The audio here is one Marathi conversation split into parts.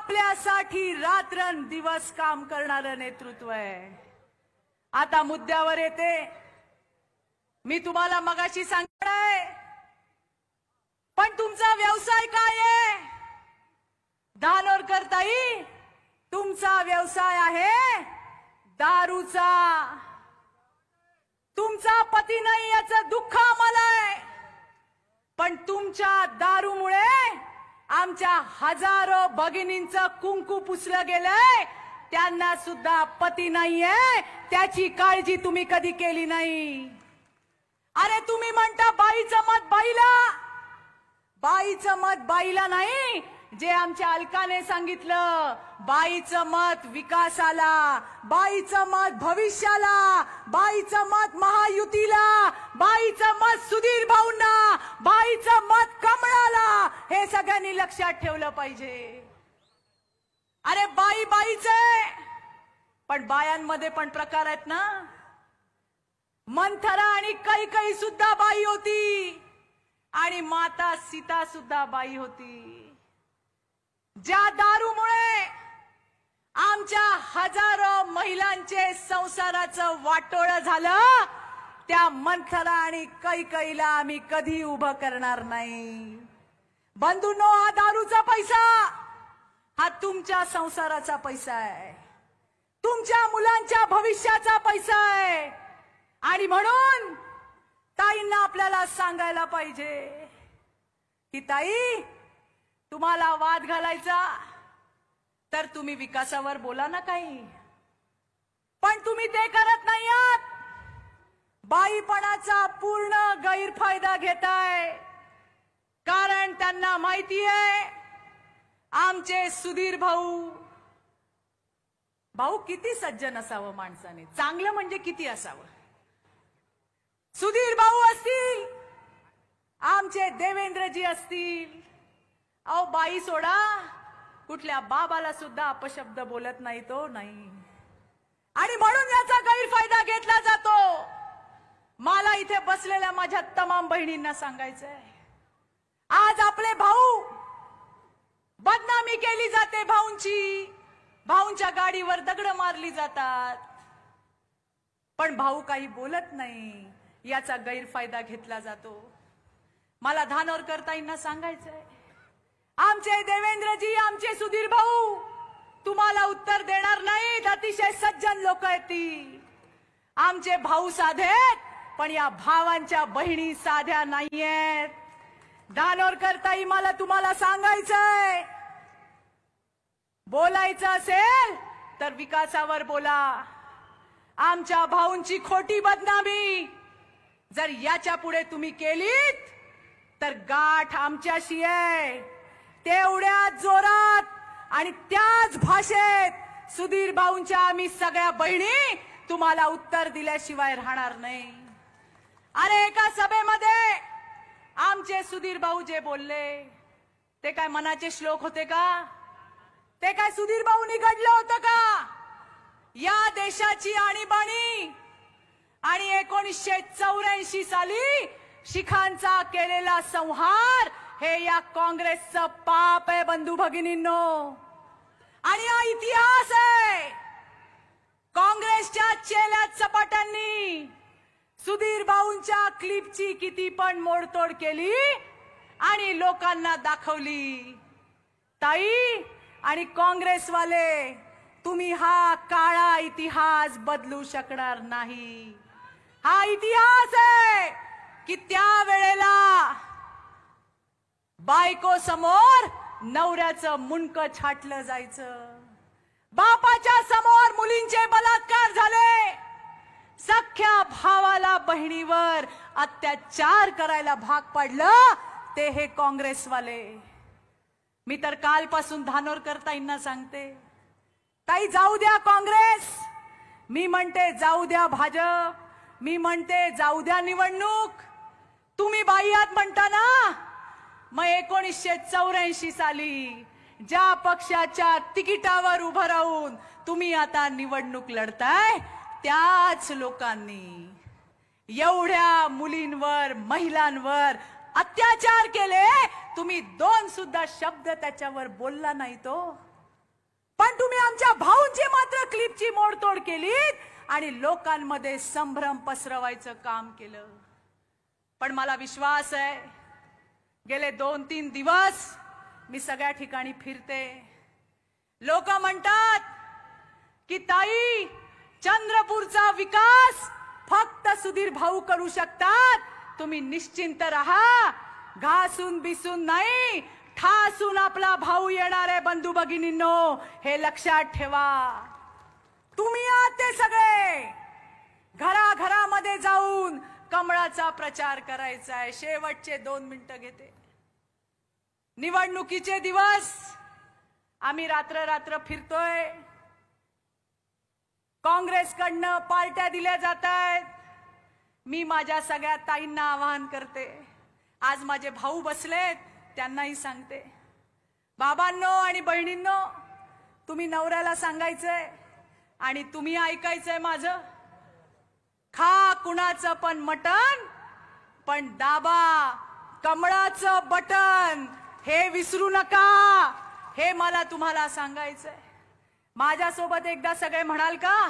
आपल्यासाठी रात्रंदिवस काम करणारं नेतृत्व आहे। आता मुद्द्यावर येते। मी तुम्हाला मगाशी सांगणार, पण तुमचा व्यवसाय काय आहे? धानोरकर ताई, तुमचा व्यवसाय आहे दारूचा। तुमचा पती नाही याचं दुःख आम्हाला आहे, पण तुमच्या दारूमुळे आमच्या हजारो भगिनींचं कुंकू पुसलं गेलंय। त्यांना सुद्धा पती नाहीये, त्याची काळजी तुम्ही कधी केली नाही। अरे तुम्ही म्हणता बाईचं मत बाईला, बाईचं मत बाईला नाही। जे आमच्या अलकाने सांगितलं, बाईचं मत विकासाला, बाईचं मत भविष्याला, बाईचं मत महायुतीला, बाईचं मत सुधीर भाऊंना, बाईचं मत कमळाला, हे सगळ्यांनी लक्षात ठेवलं पाहिजे। अरे बाई बाईच आहे, पण बायांमध्ये पण प्रकार आहेत ना। मंथरा आणि कैकई सुद्धा बाई होती, आणि माता सीता सुद्धा बाई होती। ज्या दारूमुळे आमच्या हजारो महिलांचे संसाराचं वाटोळं झालं, त्या मंथरा आणि कैकईला आम्ही कधी उभं करणार नाही। बंधूंनो, हा दारूचा पैसा हा तुमच्या संसाराचा पैसा आहे, तुमच्या मुलांच्या भविष्याचा पैसा आहे। आणि म्हणून ताईंना आपल्याला सांगायला पाहिजे की ताई, तुम्हाला वाद घालायचा तर तुम्ही विकासावर बोला ना काही, पण तुम्ही ते करत नाही आहात। बाईपणाचा पूर्ण गैरफायदा घेताय, कारण त्यांना माहिती आहे आमचे सुधीर भाऊ, भाऊ किती सज्जन असावं माणसाने, चांगलं म्हणजे किती असावं। सुधीर भाऊ असतील, आमचे देवेंद्रजी असतील, अहो बाई सोडा, कुठल्या बाबाला सुद्धा अपशब्द बोलत नाही तो नाही। आणि म्हणून याचा गैरफायदा घेतला जातो। मला इथे बसलेल्या माझ्या तमाम बहिणींना सांगायचंय, आज आपले भाऊ, बदनामी केली जाते भाऊंची, भाऊंच्या गाडीवर दगड मारली जातात, पण भाऊ काही बोलत नाही, याचा गैरफायदा घेतला जातो। मला धानोरकर ताईंना सांगायचंय, आमचे देवेंद्रजी, आमचे सुधीर भाऊ तुम्हाला उत्तर देणार नाहीत, अतिशय सज्जन लोक आहेत ती। आमचे भाऊ साधेत, पण या भावांच्या बहिणी साध्या नाहीयेत। धानोरकर ताई, मला तुम्हाला सांगायचंय, बोलायचं असेल तर विकासावर बोला। आमच्या भाऊंची खोटी बदनामी जर याच्या पुढे तुम्ही केलीत तर गाठ आमच्याशी आहे। तेवढ्या जोरात आणि त्याच भाषेत सुधीर भाऊंच्या आम्ही सगळ्या बहिणी तुम्हाला उत्तर दिल्याशिवाय राहणार नाही। अरे एका सभेमध्ये आमचे सुधीर भाऊ जे बोलले ते काय मनाचे श्लोक होते का? ते काय सुधीर भाऊ निघडलं होतं का? या देशाची आणीबाणी आणि 1984 साली शिखांचा केलेला संहार हे या काँग्रेसचं पाप आहे बंधू भगिनींनो। आणि हा इतिहास आहे। काँग्रेसच्या चेल्या चपाट्यांनी सुधीर भाऊंच्या क्लिपची किती पण मोडतोड केली आणि लोकांना दाखवली। ताई आणि काँग्रेसवाले, तुम्ही हा काळा इतिहास बदलू शकणार नाही। हा इतिहास आहे की त्या वेळेला बायको समोर नवऱ्याचं मुंडकं छाटलं जायचं, बापाच्या समोर मुलींचे बलात्कार झाले, सख्या भावाला बहिणीवर अत्याचार करायला भाग पाडलं ते हे काँग्रेसवाले। मी तर कालपासून धानोरकर ताईंना सांगते, ताई जाऊ द्या काँग्रेस, मी म्हणते जाऊ द्या भाजप, मी म्हणते जाऊ द्या निवडणूक। तुम्ही बाई आहात म्हणता ना, मग 1984 साली ज्या पक्षाच्या तिकिटावर उभं राहून तुम्ही आता निवडणूक लढताय, त्याच लोकांनी एवढ्या मुलींवर, महिलांवर अत्याचार केले, तुम्ही दोन सुद्धा शब्द त्याच्यावर बोलला नाही तो। पण तुम्ही आमच्या भाऊंची मात्र क्लिपची मोडतोड केलीत आणि लोकांमध्ये संभ्रम पसरवायचं काम केलं. पण मला विश्वास आहे, गेले 2-3 दिवस मी सगळ्या ठिकाणी फिरते. लोक म्हणतात की ताई, चंद्रपूरचा विकास फक्त सुधीर भाऊ करू शकतात, तुम्ही निश्चिंत राहा, घासून बिसून नाही, ठासून आपला भाऊ येणार आहे. बंधू भगिनींनो, हे लक्षात ठेवा. तुम्ही आहात ते सगळे घराघरामध्ये जाऊन कमळाचा प्रचार करायचा आहे. शेवटचे 2 मिनिटं घेते. निवडणुकीचे दिवस आम्ही रात्र रात्र फिरतोय. काँग्रेसकडनं पार्ट्या दिल्या जात आहेत. मी माझ्या सगळ्या ताईंना आवाहन करते, आज माझे भाऊ बसलेत, त्यांनाही सांगते, बाबांनो आणि बहिणींनो, तुम्ही नवऱ्याला सांगायचंय आणि तुम्ही ऐकायचंय माझं. खा कुणाचं पण मटण, पण दाबा कमळाचं बटन, हे विसरू नका. हे मला तुम्हाला सांगायचंय. माझ्यासोबत एकदा सगळे म्हणाल का?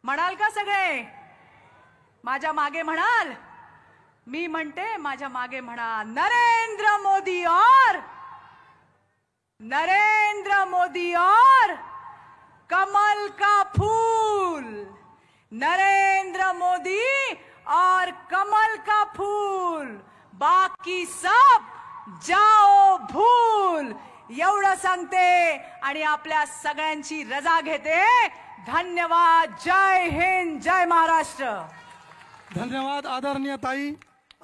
म्हणाल का सगळे? माझ्या मागे म्हणाल? मी म्हणते, माझ्या मागे म्हणा, नरेंद्र मोदी और कमल का फूल, नरेंद्र मोदी और कमल का फूल, बाकी सब जाओ भूल. एवढं सांगते आणि आपल्या सगळ्यांची रजा घेते. धन्यवाद. जय हिंद, जय महाराष्ट्र. धन्यवाद आदरणीय ताई.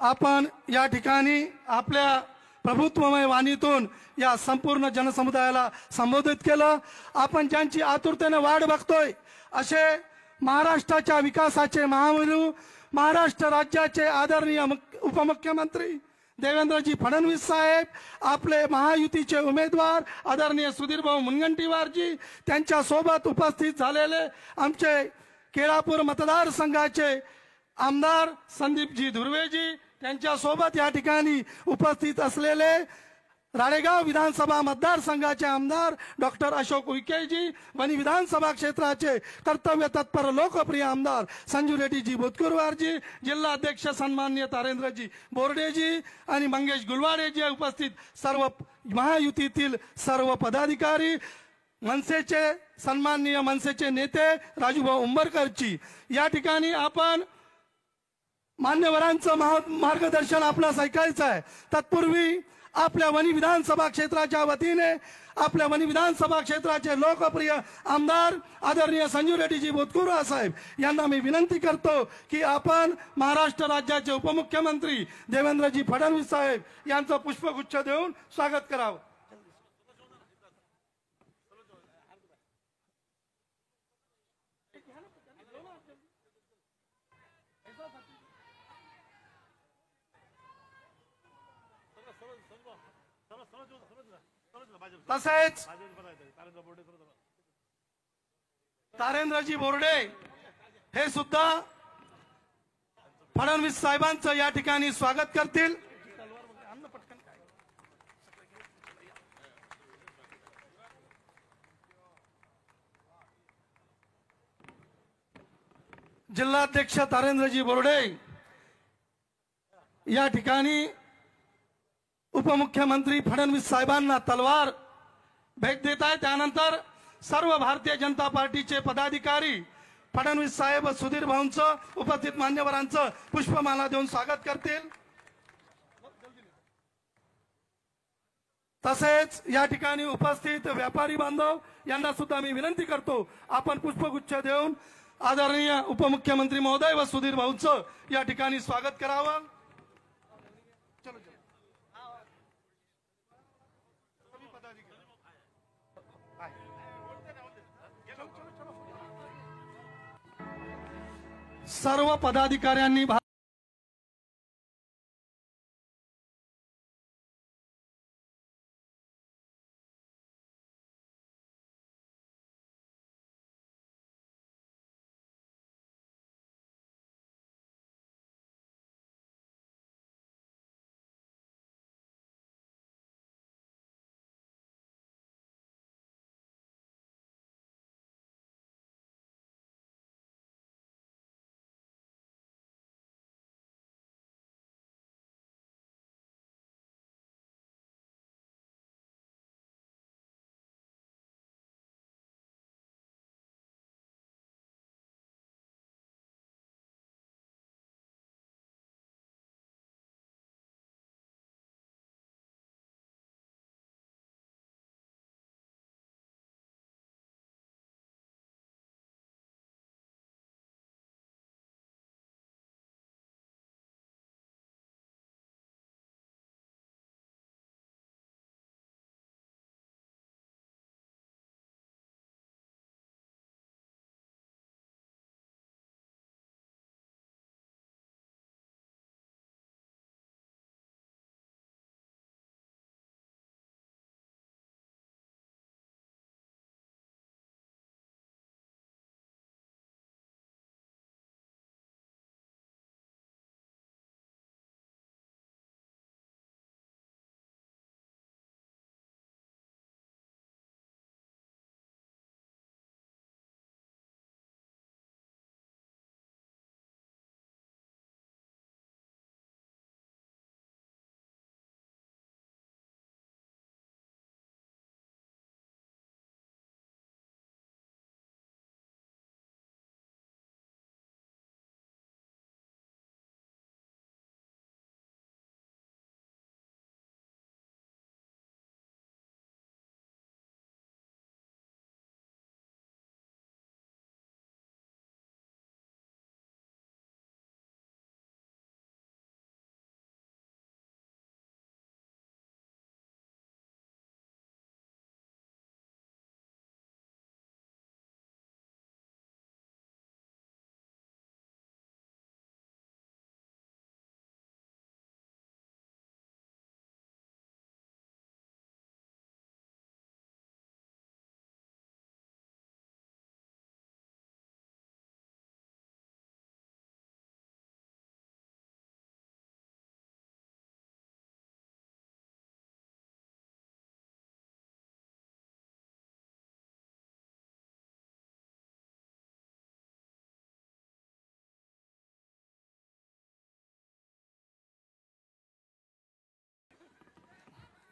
आपण या ठिकाणी आपल्या प्रभुत्वमय वाणीतून या संपूर्ण जनसमुदायाला संबोधित केलं. आपण ज्यांची आतुरतेने वाट बघतोय असे महाराष्ट्राच्या विकासाचे महामेरू, महाराष्ट्र राज्याचे आदरणीय उपमुख्यमंत्री देवेंद्रजी फडणवीस साहेब, आपले महायुतीचे उमेदवार आदरणीय सुधीरभाऊ मुनगंटीवारजी, त्यांच्या सोबत उपस्थित झालेले आमचे केळापूर मतदारसंघाचे आमदार संदीपजी धुर्वेजी, त्यांच्या सोबत या ठिकाणी उपस्थित असलेले राळेगाव विधानसभा मतदारसंघाचे आमदार डॉक्टर अशोक उईकेजी, वनी विधानसभा क्षेत्राचे कर्तव्य तत्पर लोकप्रिय आमदार संजू रेड्डीजी भूतकुरवारजी, जिल्हा अध्यक्ष सन्माननीय तारेंद्रजी बोर्डेजी आणि मंगेश गुलवाडेजी, उपस्थित सर्व महायुतीतील सर्व पदाधिकारी, मनसेचे सन्माननीय मनसेचे नेते राजूभाऊ उंबरकरजी. या ठिकाणी आपण मान्यवरांचं मार्गदर्शन आपल्यास ऐकायचं आहे. तत्पूर्वी आपल्या वनी विधानसभा क्षेत्राच्या वतीने आपल्या वनी विधानसभा क्षेत्राचे लोकप्रिय आमदार आदरणीय संजू रेड्डीजी भूतकुरवा साहेब यांना मी विनंती करतो की आपण महाराष्ट्र राज्याचे उपमुख्यमंत्री देवेंद्रजी फडणवीस साहेब यांचं पुष्पगुच्छ देऊन स्वागत करावं. तसेच तारेंद्रजी बोर्डे हे सुद्धा फडणवीस साहेबांचं या ठिकाणी स्वागत करतील. जिल्हाध्यक्ष तारेंद्रजी बोर्डे या ठिकाणी उपमुख्यमंत्री फडणवीस साहेबांना तलवार भेट देत आहे. त्यानंतर सर्व भारतीय जनता पार्टीचे पदाधिकारी फडणवीस साहेब सुधीर भाऊंचं उपस्थित मान्यवरांचं पुष्पमाला देऊन स्वागत करतील. तसेच या ठिकाणी उपस्थित व्यापारी बांधव यांना सुद्धा मी विनंती करतो, आपण पुष्पगुच्छ देऊन आदरणीय उपमुख्यमंत्री महोदय व सुधीर भाऊंचं या ठिकाणी स्वागत करावं. सर्व पदाधिकाऱ्यांनी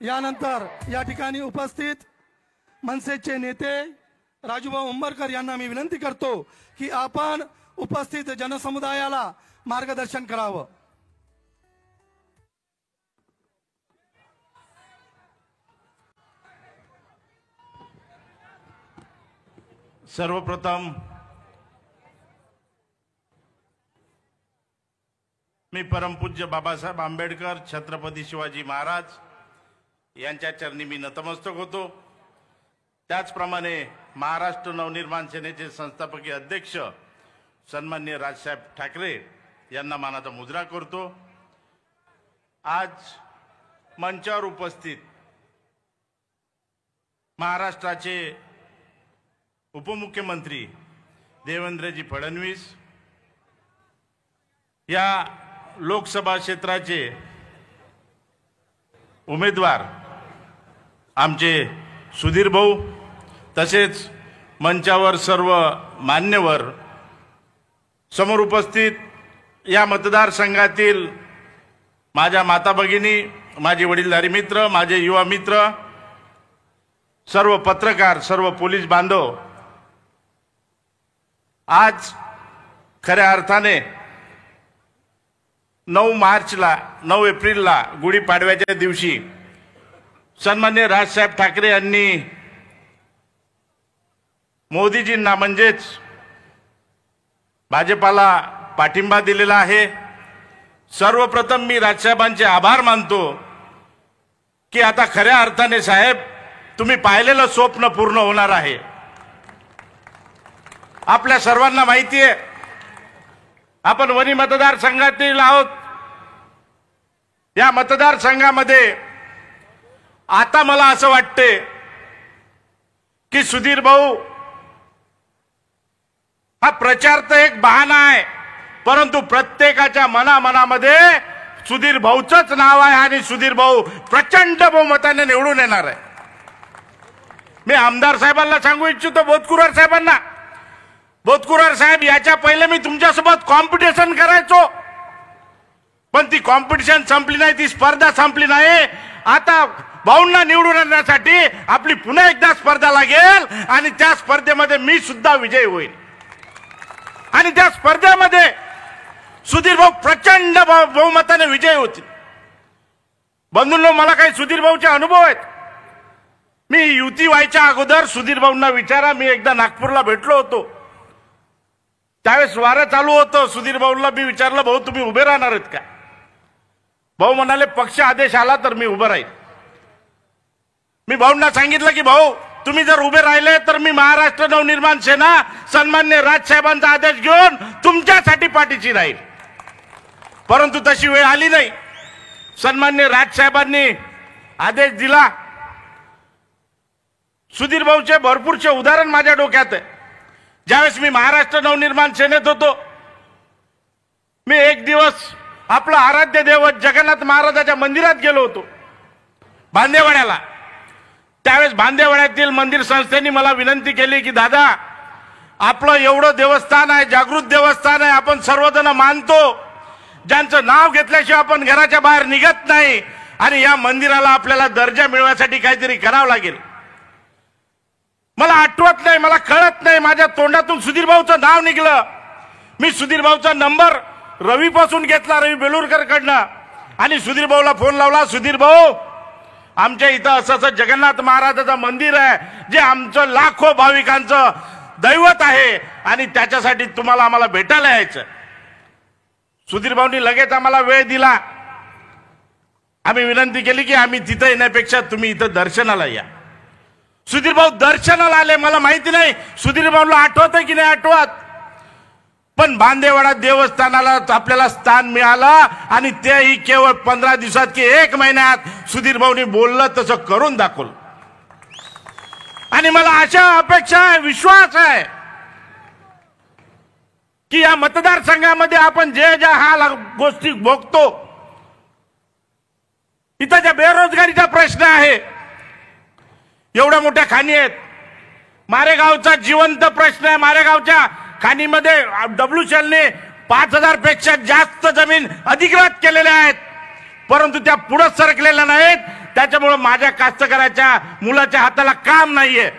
यानंतर या ठिकाणी उपस्थित मनसेचे नेते राजूभाऊ उंबरकर यांना मी विनंती करतो की आपण उपस्थित जनसमुदायाला मार्गदर्शन करावं. सर्वप्रथम मी परमपूज्य बाबासाहेब आंबेडकर छत्रपती शिवाजी महाराज यांच्या चरणी मी नतमस्तक होतो. त्याचप्रमाणे महाराष्ट्र नवनिर्माण सेनेचे संस्थापकीय अध्यक्ष सन्माननीय राजसाहेब ठाकरे यांना मानाचा मुजरा करतो. आज मंचावर उपस्थित महाराष्ट्राचे उपमुख्यमंत्री देवेंद्रजी फडणवीस, या लोकसभा क्षेत्राचे उमेदवार आमचे सुधीर भाऊ, तसेच मंचावर सर्व मान्यवर, समोर उपस्थित या मतदारसंघातील माझ्या माता भगिनी, माझे वडीलधारी मित्र, माझे युवा मित्र, सर्व पत्रकार, सर्व पोलीस बांधव, आज खऱ्या अर्थाने 9 एप्रिलला गुढीपाडव्याच्या दिवशी सन्माननीय राजसाहेब ठाकरे यांनी मोदीजींना म्हणजेच भाजपाला पाठिंबा दिलेला आहे. सर्वप्रथम मी राजसाहेबांचे आभार मानतो की आता खऱ्या अर्थाने साहेब तुम्ही पाहिलेलं स्वप्न पूर्ण होणार आहे. आपल्या सर्वांना माहिती आहे आपण वणी मतदारसंघातील आहोत. या मतदारसंघामध्ये आता मला असं वाटते की सुधीर भाऊ हा प्रचार तर एक बहाणा आहे, परंतु प्रत्येकाच्या मनामध्ये सुधीर भाऊचंच नाव आहे आणि सुधीर भाऊ प्रचंड बहुमताने निवडून येणार आहे. मी आमदार साहेबांना सांगू इच्छितो, बोतकुरार साहेबांना, बोतकुरार साहेब, याच्या पहिले मी तुमच्यासोबत कॉम्पिटिशन करायचो, पण ती कॉम्पिटिशन संपली नाही, ती स्पर्धा संपली नाही. आता भाऊंना निवडून आणण्यासाठी आपली पुन्हा एकदा स्पर्धा लागेल आणि त्या स्पर्धेमध्ये मी सुद्धा विजयी होईल आणि त्या स्पर्धेमध्ये सुधीर भाऊ प्रचंड बहुमताने विजयी होतील. बंधूंनो, मला काही सुधीर भाऊचे अनुभव आहेत. मी युती व्हायच्या अगोदर सुधीर भाऊंना विचारा, मी एकदा नागपूरला भेटलो होतो, त्यावेळेस वारं चालू होतं. सुधीर भाऊंना मी विचारलं, भाऊ तुम्ही उभे राहणार आहेत का? भाऊ म्हणाले पक्ष आदेश आला तर मी उभं राहील. मी भाऊंना सांगितलं की भाऊ तुम्ही जर उभे राहिले तर मी महाराष्ट्र नवनिर्माण सेना सन्माननीय राजसाहेबांचा आदेश घेऊन तुमच्यासाठी पाठीशी राहील. परंतु तशी वेळ आली नाही. सन्माननीय राजसाहेबांनी आदेश दिला. सुधीर भाऊचे भरपूरचे उदाहरण माझ्या डोक्यात आहे. ज्यावेळेस मी महाराष्ट्र नवनिर्माण सेनेत होतो, मी एक दिवस आपलं आराध्य दैवत जगन्नाथ महाराजाच्या मंदिरात गेलो होतो, भांदेवाड्याला. त्यावेळेस भांदेवाड्यातील मंदिर संस्थेने मला विनंती केली की दादा, आपलं एवढं देवस्थान आहे, जागृत देवस्थान आहे, आपण सर्वजण मानतो, ज्यांचं नाव घेतल्याशिवाय आपण घराच्या बाहेर निघत नाही, आणि या मंदिराला आपल्याला दर्जा मिळवण्यासाठी काहीतरी करावं लागेल. मला आठवत नाही, मला कळत नाही, माझ्या तोंडातून सुधीर भाऊचं नाव निघलं. मी सुधीर भाऊचा नंबर रवी पासून घेतला, रवी बेलूरकर कडनं, आणि सुधीर भाऊला फोन लावला. सुधीर भाऊ, आमच्या इथं असं जगन्नाथ महाराजाचं मंदिर आहे, जे आमचं लाखो भाविकांचं दैवत आहे, आणि त्याच्यासाठी तुम्हाला आम्हाला भेटायला यायचं. सुधीर भाऊंनी लगेच आम्हाला वेळ दिला. आम्ही विनंती केली की आम्ही तिथं येण्यापेक्षा तुम्ही इथं दर्शनाला या. सुधीर भाऊ दर्शनाला आले. मला माहिती नाही सुधीर भाऊला आठवत की नाही आठवत, पण भांदेवाडा देवस्थानाला आपल्याला स्थान मिळालं, आणि तेही केवळ 15 दिवसात की 1 महिन्यात सुधीर भाऊनी बोललं तसं करून दाखवलं. आणि मला आशा अपेक्षा आहे, विश्वास आहे की या मतदारसंघामध्ये आपण जे ज्या हा गोष्टी भोगतो, इथं ज्या बेरोजगारीचा प्रश्न आहे, एवढ्या मोठ्या खाणी आहेत, मारेगावचा जिवंत प्रश्न आहे. मारेगावच्या खाणीमध्ये WCLने 5000 पेक्षा जास्त जमीन अधिग्रहित केलेल्या आहेत, परंतु त्या पुढे सरकलेल्या नाहीत. त्याच्यामुळे माझ्या कास्तकाराच्या मुलाच्या हाताला काम नाहीये.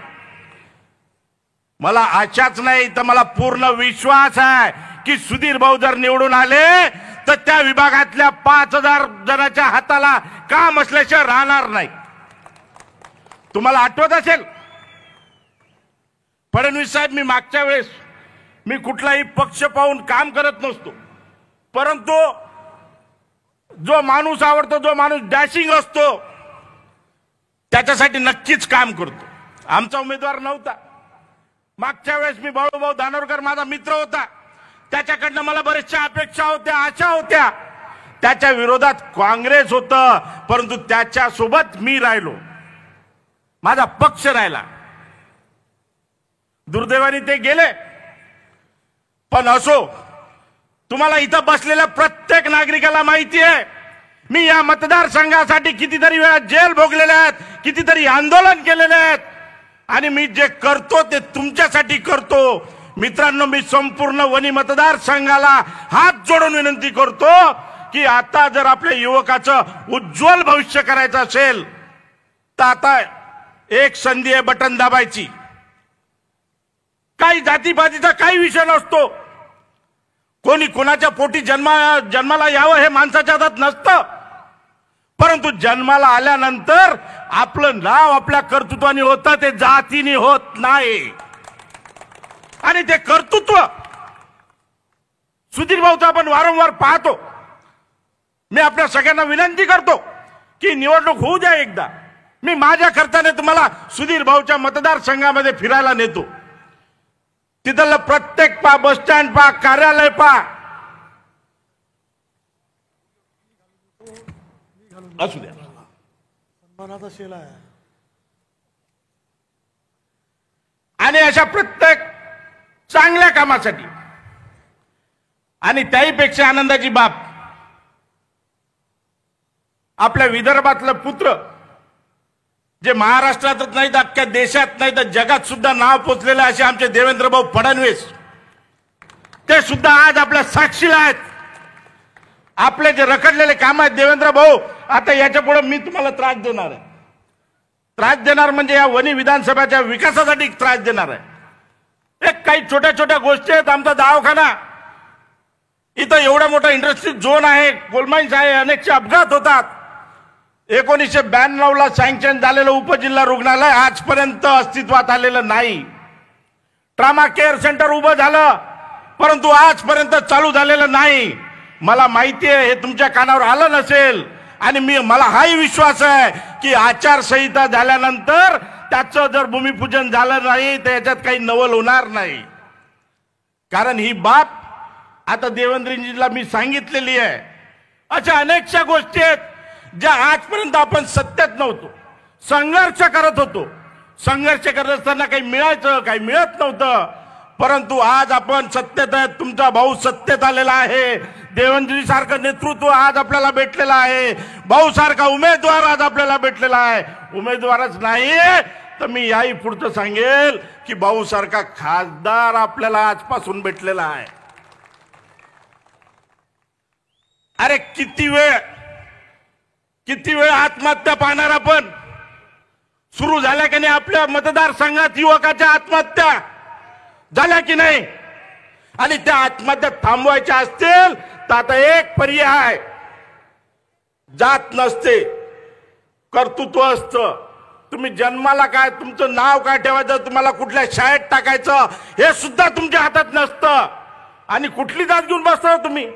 मला आशाच नाही तर मला पूर्ण विश्वास आहे की सुधीर भाऊ जर निवडून आले तर त्या विभागातल्या 5,000 जणांच्या हाताला काम असल्याशिवाय राहणार नाही. तुम्हाला आठवत असेल फडणवीस साहेब, मी मागच्या वेळेस मी कुठलाही पक्ष पाहून काम करत नसतो, परंतु जो माणूस आवडतो, जो माणूस डॅशिंग असतो त्याच्यासाठी नक्कीच काम करतो. आमचा उमेदवार नव्हता मागच्या वेळेस, मी बाळूभाऊ धानोरकर माझा मित्र होता, त्याच्याकडनं मला बरेचशा अपेक्षा होत्या, आशा होत्या. त्याच्या विरोधात काँग्रेस होतं, परंतु त्याच्यासोबत मी राहिलो, माझा पक्ष राहिला. दुर्दैवाने ते गेले. पण असो, तुम्हाला इथं बसलेल्या प्रत्येक नागरिकाला माहिती आहे मी या मतदारसंघासाठी कितीतरी वेळा जेल भोगलेल्या आहेत, कितीतरी आंदोलन केलेले आहेत, आणि मी जे करतो ते तुमच्यासाठी करतो. मित्रांनो, मी संपूर्ण वणी मतदारसंघाला हात जोडून विनंती करतो की आता जर आपल्या युवकाचं उज्ज्वल भविष्य करायचं असेल तर आता एक संधी आहे बटन दाबायची. काही जातीपातीचा काही विषय नसतो. कोणी कोणाच्या पोटी जन्माला यावं हे माणसाच्या हातात नसतं, परंतु जन्माला आल्यानंतर आपलं नाव आपल्या कर्तृत्वाने होतं, ते जातीने होत नाही. आणि ते कर्तृत्व सुधीर भाऊचं आपण वारंवार पाहतो. मी आपल्या सगळ्यांना विनंती करतो की निवडणूक होऊ द्या एकदा. मी माझ्या खर्चाने तुम्हाला सुधीर भाऊच्या मतदारसंघामध्ये फिरायला नेतो. तिथलं प्रत्येक बस स्टँड पहा, कार्यालय पहा, असू द्या. सन्मानाचा शेला आहे. आणि अशा प्रत्येक चांगल्या कामासाठी, आणि त्याहीपेक्षा आनंदाची बाब, आपल्या विदर्भातलं पुत्र जे महाराष्ट्रातच नाही तर अख्ख्या देशात नाही तर जगात सुद्धा नाव पोचलेलं असे आमचे देवेंद्र भाऊ फडणवीस, ते सुद्धा आज आपल्या साक्षीला आहेत. आपले जे रखडलेले काम आहेत देवेंद्र भाऊ, आता याच्या पुढे मी तुम्हाला त्रास देणार आहे. त्रास देणार म्हणजे या वणी विधानसभाच्या विकासासाठी त्रास देणार आहे. एक काही छोट्या छोट्या गोष्टी आहेत. आमचा दवाखाना इथं एवढा मोठा इंडस्ट्री झोन आहे, कोलमाईन्स आहे, अनेकचे अपघात होतात. 1992ला सँक्शन झालेलं उपजिल्हा रुग्णालय आजपर्यंत अस्तित्वात आलेलं नाही. ट्रामा केअर सेंटर उभं झालं, परंतु आजपर्यंत चालू झालेलं नाही. मला माहिती आहे हे तुमच्या कानावर आलं नसेल, आणि मला हाही विश्वास आहे की आचारसंहिता झाल्यानंतर त्याचं जर भूमिपूजन झालं नाही तर याच्यात काही नवल होणार नाही. कारण ही बाब आता देवेंद्रजींना मी सांगितलेली आहे. अशा अनेकशा गोष्टी आहेत ज्या आजपर्यंत आपण सत्यात नव्हतो, संघर्ष करत होतो. संघर्ष करत असताना काही मिळायचं, काही मिळत नव्हतं, परंतु आज आपण सत्तेत आहेत. तुमचा भाऊ सत्तेत आलेला आहे. देवेंद्रजी सारखं नेतृत्व आज आपल्याला भेटलेलं आहे. भाऊ सारखा उमेदवार आज आपल्याला भेटलेला आहे. उमेदवारच नाही तर मी याही पुढचं सांगेल की भाऊ सारखा खासदार आपल्याला आजपासून भेटलेला आहे. अरे किती वेळ आत्महत्या पाहणार आपण. सुरू झाल्या की नाही आपल्या मतदारसंघात युवकाच्या आत्महत्या झाल्या की नाही? आणि त्या आत्महत्या थांबवायच्या असतील तर आता एक पर्याय, जात नसते, कर्तृत्व असतं. तुम्ही जन्माला काय, तुमचं नाव काय ठेवायचं, तुम्हाला कुठल्या शाळेत टाकायचं हे सुद्धा तुमच्या हातात नसतं. आणि कुठली जात घेऊन बसता तुम्ही?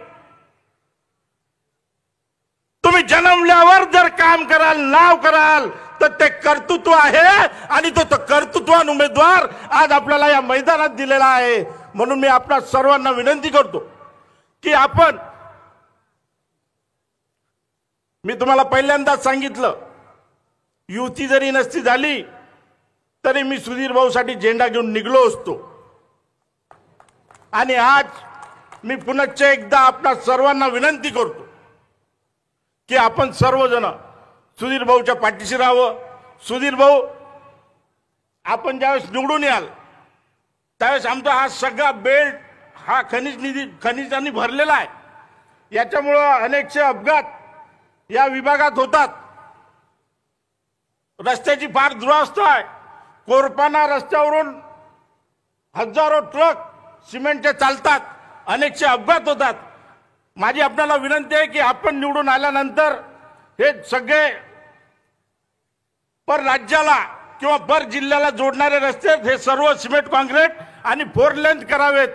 तुम्ही जन्मल्यावर जर काम कराल, नाव कराल तर ते कर्तृत्व आहे. आणि तो कर्तृत्वान उमेदवार आज आपल्याला या मैदानात दिलेला आहे. म्हणून मी आपल्या सर्वांना विनंती करतो की मी तुम्हाला पहिल्यांदाच सांगितलं, युती जरी नसती झाली तरी मी सुधीर भाऊसाठी झेंडा घेऊन निघलो असतो. आणि आज मी पुन्हा एकदा आपल्या सर्वांना विनंती करतो की आपण सर्वजण सुधीर भाऊच्या पाठीशी राहावं. सुधीर भाऊ, आपण ज्यावेळेस निवडून याल त्यावेळेस आमचा हा सगळा बेल्ट हा खनिजांनी भरलेला आहे. याच्यामुळं अनेकशे अपघात या विभागात होतात. रस्त्याची फार दुरावस्था आहे. कोरपाना रस्त्यावरून हजारो ट्रक सिमेंटचे चालतात, अनेकचे अपघात होतात. माझी आपल्याला विनंती आहे की आपण निवडून आल्यानंतर हे सगळे पर राज्याला किंवा पर जिल्ह्याला जोडणारे रस्ते हे सर्व सिमेंट कॉन्क्रीट आणि 4 लेन करावेत.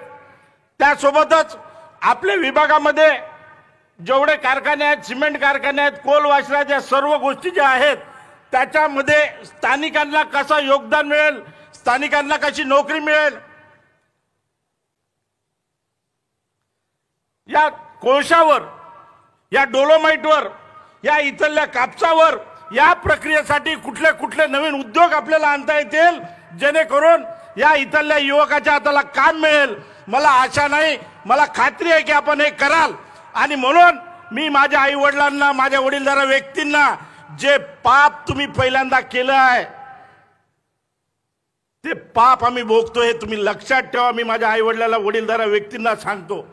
त्यासोबतच आपल्या विभागामध्ये जेवढे कारखाने आहेत, सिमेंट कारखाने आहेत, कोल वाशराच्या सर्व गोष्टी ज्या आहेत, त्याच्यामध्ये स्थानिकांना कसं योगदान मिळेल, स्थानिकांना कशी नोकरी मिळेल, या कोळशावर, या डोलोमाइटवर, या इथल्या कापसावर, या प्रक्रियेसाठी कुठले कुठले नवीन उद्योग आपल्याला आणता येतील जेणेकरून या इथल्या युवकाच्या हाताला काम मिळेल. मला आशा नाही, मला खात्री आहे की आपण हे कराल. आणि म्हणून मी माझ्या आई वडिलांना, माझ्या वडीलधाऱ्या व्यक्तींना, जे पाप तुम्ही पहिल्यांदा केलं आहे ते पाप आम्ही भोगतोय हे तुम्ही लक्षात ठेवा. मी माझ्या आई वडिलांना, वडीलधाऱ्या व्यक्तींना सांगतो,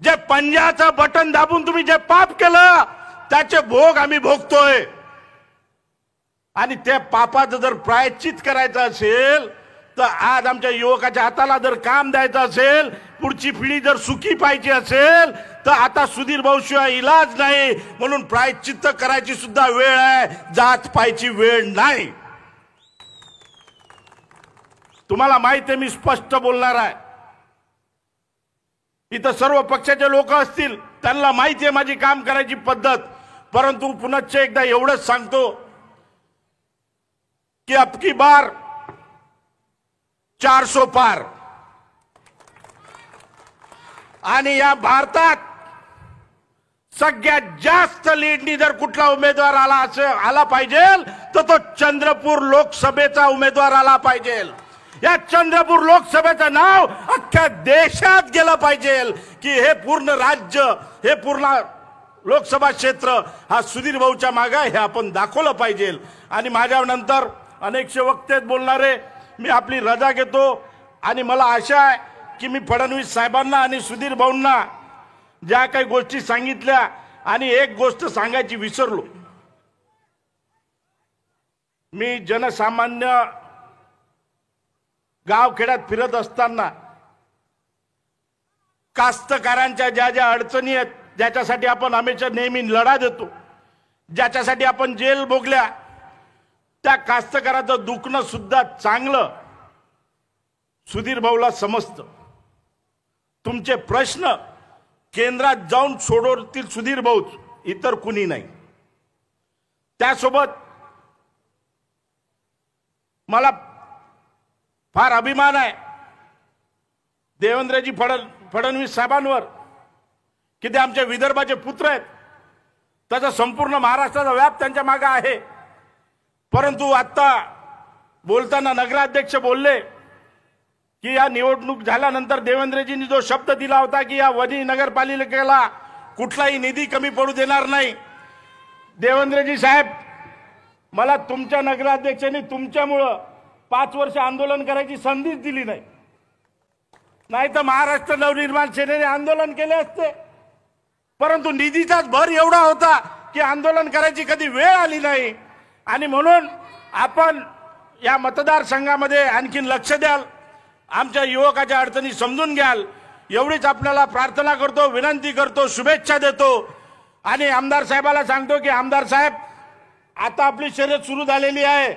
जे पंजाचं बटन दाबून तुम्ही जे पाप केलं त्याचे भोग आम्ही भोगतोय. आणि त्या पापाचं जर प्रायश्चित करायचं असेल तर आज आमच्या युवकाच्या हाताला जर काम द्यायचं असेल, पुढची पिढी जर सुखी पाहिजे असेल तर आता सुधीर भाऊशिवाय इलाज नाही. म्हणून प्रायश्चित्त करायची सुद्धा वेळ आहे, जात पाहायची वेळ नाही. तुम्हाला माहिती आहे, मी स्पष्ट बोलणार आहे. इथं सर्व पक्षाचे लोक असतील, त्यांना माहिती आहे माझी काम करायची पद्धत. परंतु पुनश्च एकदा एवढंच सांगतो की अबकी बार 400 पार. आणि या भारतात सगळ्यात जास्त लीडनी जर कुठला उमेदवार आला पाहिजे तर तो चंद्रपूर लोकसभेचा उमेदवार आला पाहिजे. या चंद्रपूर लोकसभेचं नाव अख्ख्या देशात गेलं पाहिजे की हे पूर्ण राज्य, हे पूर्ण लोकसभा क्षेत्र हा सुधीर भाऊच्या मागे हे आपण दाखवलं पाहिजे. आणि माझ्यानंतर अनेकशे वक्ते बोलणारे, मी आपली रजा घेतो. आणि मला आशा आहे की मी फडणवीस साहेबांना आणि सुधीर भाऊंना ज्या काही गोष्टी सांगितल्या, आणि एक गोष्ट सांगायची विसरलो, मी जनसामान्य गावखेड्यात फिरत असताना कास्तकारांच्या ज्या ज्या अडचणी आहेत, ज्याच्यासाठी आपण हमेशा नेहमी लढा देतो, ज्याच्यासाठी आपण जेल भोगल्या, त्या कास्तकाराचं दुखणं सुद्धा चांगलं सुधीर भाऊला समजतं. तुमचे प्रश्न केंद्रात जाऊन सोडवतील सुधीर भाऊच, इतर कुणी नाही. त्यासोबत मला फार अभिमान आहे देवेंद्रजी फडणवीस साहेबांवर की ते आमच्या विदर्भाचे पुत्र आहेत. त्याचा संपूर्ण महाराष्ट्राचा व्याप त्यांच्या मागे आहे. परंतु आता बोलताना नगराध्यक्ष बोलले की या निवडणूक झाल्यानंतर देवेंद्रजींनी जो शब्द दिला होता की या वनी नगरपालिकेला कुठलाही निधी कमी पडू देणार नाही. देवेंद्रजी साहेब, मला तुमच्या नगराध्यक्षांनी तुमच्यामुळं 5 वर्ष आंदोलन करायची संधीच दिली नाही. नाही तर महाराष्ट्र नवनिर्माण सेनेने आंदोलन केले असते. परंतु निधीचाच भर एवढा होता की आंदोलन करायची कधी वेळ आली नाही. आणि म्हणून आपण या मतदारसंघामध्ये आणखीन लक्ष द्याल, आमच्या युवकाच्या अडचणी समजून घ्याल, एवढीच आपल्याला प्रार्थना करतो, विनंती करतो, शुभेच्छा देतो. आणि आमदार साहेबाला सांगतो की आमदार साहेब, आता आपली शर्यत सुरू झालेली आहे.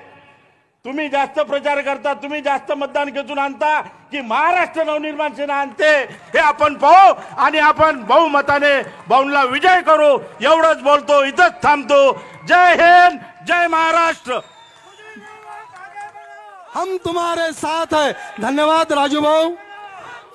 तुम्ही जास्त प्रचार करता, तुम्ही जास्त मतदान खेचून आणता की महाराष्ट्र नवनिर्माण सेना आणते हे आपण पाहू. आणि आपण बहुमताने भाऊंना विजय करू. एवढंच बोलतो, इथंच थांबतो. जय हिंद, जय महाराष्ट्र. हम तुम्हारे साथ है. धन्यवाद राजू भाऊ.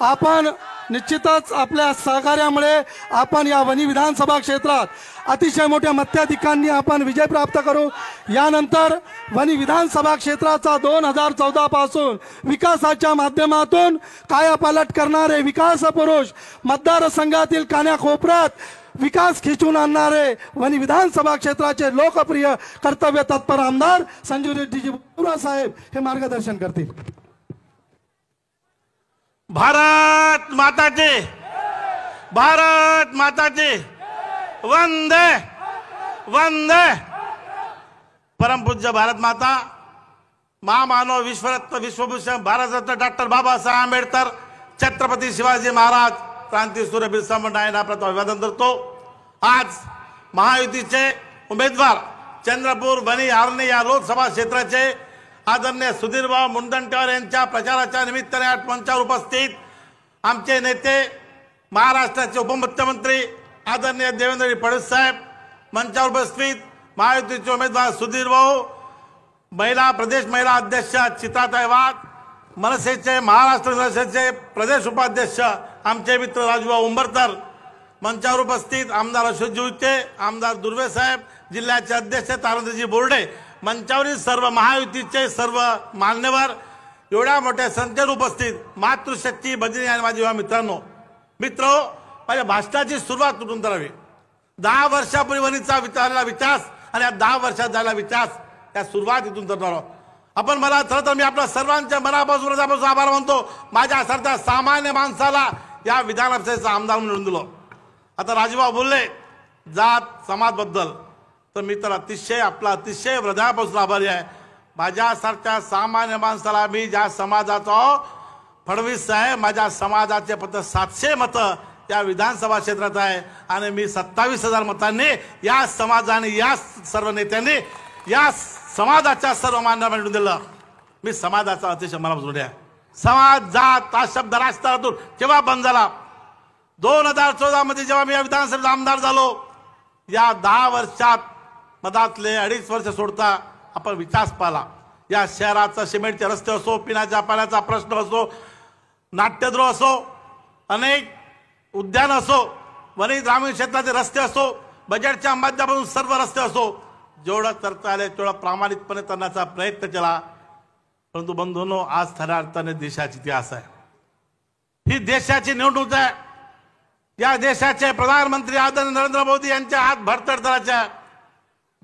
आपण निश्चितच आपल्या सहकार्यामुळे आपण या वनी विधानसभा क्षेत्रात अतिशय मोठ्या मताधिकांनी आपण विजय प्राप्त करू. यानंतर वनी विधानसभा क्षेत्राचा 2014 पासून विकासाच्या माध्यमातून कायापालट करणारे विकास पुरुष, मतदारसंघातील कान्याकोपऱ्यात विकास खिचून आणणारे वनी विधानसभा क्षेत्राचे लोकप्रिय कर्तव्य तत्पर आमदार संजू रेड्डीजी बोरा साहेब हे मार्गदर्शन करतील. भारत माताचे, भारत माताचे, वंदे वंदे. परमपूज्य भारत माता, महामानव, विश्वरत्न, विश्वभूषण, भारतरत्न डॉक्टर बाबासाहेब आंबेडकर, छत्रपती शिवाजी महाराज, क्रांतीसूर्य बिरसा मुंडा यांना प्रथम अभिवादन करतो। आज महायुतीचे उमेदवार चंद्रपूर, वणी, आर्णी या लोकसभा क्षेत्राचे आदरणीय सुधीरभाऊ मुनगंटीवार यांच्या प्रचाराच्या निमित्ताने आज मंचावर उपस्थित आमचे नेते, महाराष्ट्राचे उपमुख्यमंत्री आदरणीय देवेंद्र फडणवीस साहेब, मंचावर उपस्थित महायुतीचे उमेदवार सुधीरभाऊ, महिला प्रदेश महिला अध्यक्ष चित्राताई वाघ, मनसेचे महाराष्ट्र मनसेचे प्रदेश उपाध्यक्ष आमचे मित्र राजूभाऊ उंबरकर, मंचावर उपस्थित आमदार अशोक उईके, आमदार दुर्वे साहेब, जिल्ह्याचे अध्यक्ष तारांजी बोर्डे, मंचावरील सर्व महायुतीचे सर्व मान्यवर, एवढ्या मोठ्या संख्येने उपस्थित मातृशक्ती भगिनी आणि माझे युवा मित्रांनो, माझ्या भाषणाची सुरुवात कुठून करावी? 10 वर्षापूर्वी वणीचा झालेला विकास आणि या 10 वर्षात झालेला विकास त्या सुरुवात इथून करणार आहोत आपण। मला खरं तर मी आपल्या सर्वांच्या मनापासून हृदयापासून आभार मानतो, माझ्यासारख्या सामान्य माणसाला या विधानसभेचा आमदार म्हणून दिलं। आता राजूभाऊ बोलले जात समाजबद्दल, तर मी तर अतिशय हृदयापासून आभारी आहे। माझ्यासारख्या सामान्य माणसाला, मी ज्या समाजाचा, फडणवीस साहेब माझ्या समाजाचे फक्त 700 मतं या विधानसभा क्षेत्रात आहे आणि मी 27,000 मतांनी या समाजाने, या सर्व नेत्यांनी, या समाजाच्या सर्व मान्यवर निवडून दिलं। मी समाजाचा अतिशय मनापासून आहे। समाज, जात हा शब्द राजकारणातून केव्हा बंद झाला? 2014 मध्ये जेव्हा मी या विधानसभेचा आमदार झालो, या 10 वर्षात मधातले 2.5 वर्ष सोडता आपण विकास पाहिला। या शहराचा सिमेंटचे रस्ते असो, पिण्याच्या पाण्याचा प्रश्न असो, नाट्यगृह असो, अनेक उद्यान असो, वणी ग्रामीण क्षेत्राचे रस्ते असो, बजेटच्या माध्यमातून सर्व रस्ते असो, जेवढं करता आले तेवढं प्रामाणिकपणे करण्याचा प्रयत्न केला। परंतु बंधूंनो, आज खऱ्या अर्थाने देशाची इतिहास आहे। ही देशाची निवडणूक आहे। या देशाचे प्रधानमंत्री आदरणीय नरेंद्र मोदी यांच्या हात भरतड करायचे आहे।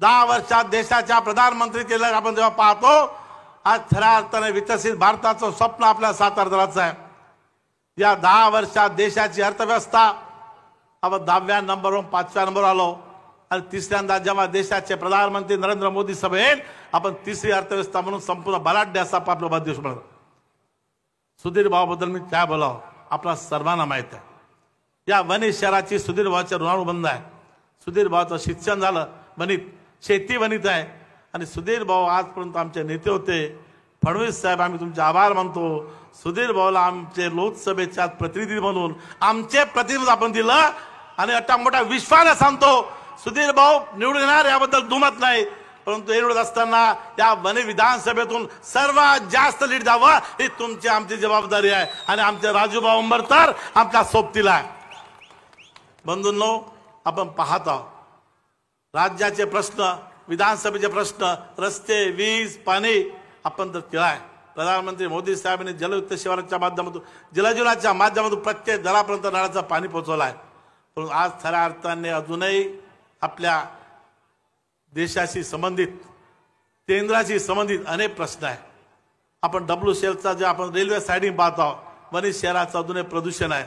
10 वर्षात देशाच्या प्रधानमंत्री केलं आपण जेव्हा पाहतो, आज खऱ्या अर्थाने विकसित भारताचं स्वप्न आपल्या साकार करायचं आहे। या 10 वर्षात देशाची अर्थव्यवस्था आपण 10व्या नंबरवरून 5व्या नंबरवर आलो आणि तिसऱ्यांदा जेव्हा देशाचे प्रधानमंत्री नरेंद्र मोदी सभेत आपण तिसरी अर्थव्यवस्था म्हणून संपूर्ण बलाढ्य असा आपला भारत देश बनला। सुधीर भाऊबद्दल मी काय बोलावं, आपला सर्वांना माहित आहे। या वणी शहराची सुधीर भाऊच्या ऋणानुबंध आहे। सुधीर भाऊचं शिक्षण झालं वणीत, शेती वणीत आहे आणि सुधीर भाऊ आजपर्यंत आमचे नेते होते। फडणवीस साहेब, आम्ही तुमचे आभार मानतो। सुधीर भाऊला आमचे लोकसभेच्या प्रतिनिधी म्हणून आमचे प्रतिनिधी आपण दिलं आणि अट्टा मोठा विश्वास सांगतो, सुधीर भाऊ निवडून येणार याबद्दल दुमत नाही, परंतु हे निवडत असताना या वणी विधानसभेतून सर्वात जास्त लीड द्यावं ही तुमची आमची जबाबदारी आहे आणि आमचे राजूभाऊ उंबरकर आमच्या सोबतीला आहे। बंधूंनो, आपण पाहत आहोत राज्याचे प्रश्न, विधानसभेचे प्रश्न, रस्ते, वीज, पाणी आपण तर केलं आहे। प्रधानमंत्री मोदी साहेबांनी जलयुक्त शिवाराच्या माध्यमातून, जलजीवनाच्या माध्यमातून प्रत्येक घरापर्यंत नळाचं पाणी पोहोचवलं आहे। पण आज खऱ्या अर्थाने अजूनही आपल्या देशाशी संबंधित, केंद्राशी संबंधित अनेक प्रश्न आहेत। आपण WCLचा जे आपण रेल्वे सायडिंग पाहतो, वणी शहराचं अजूनही प्रदूषण आहे।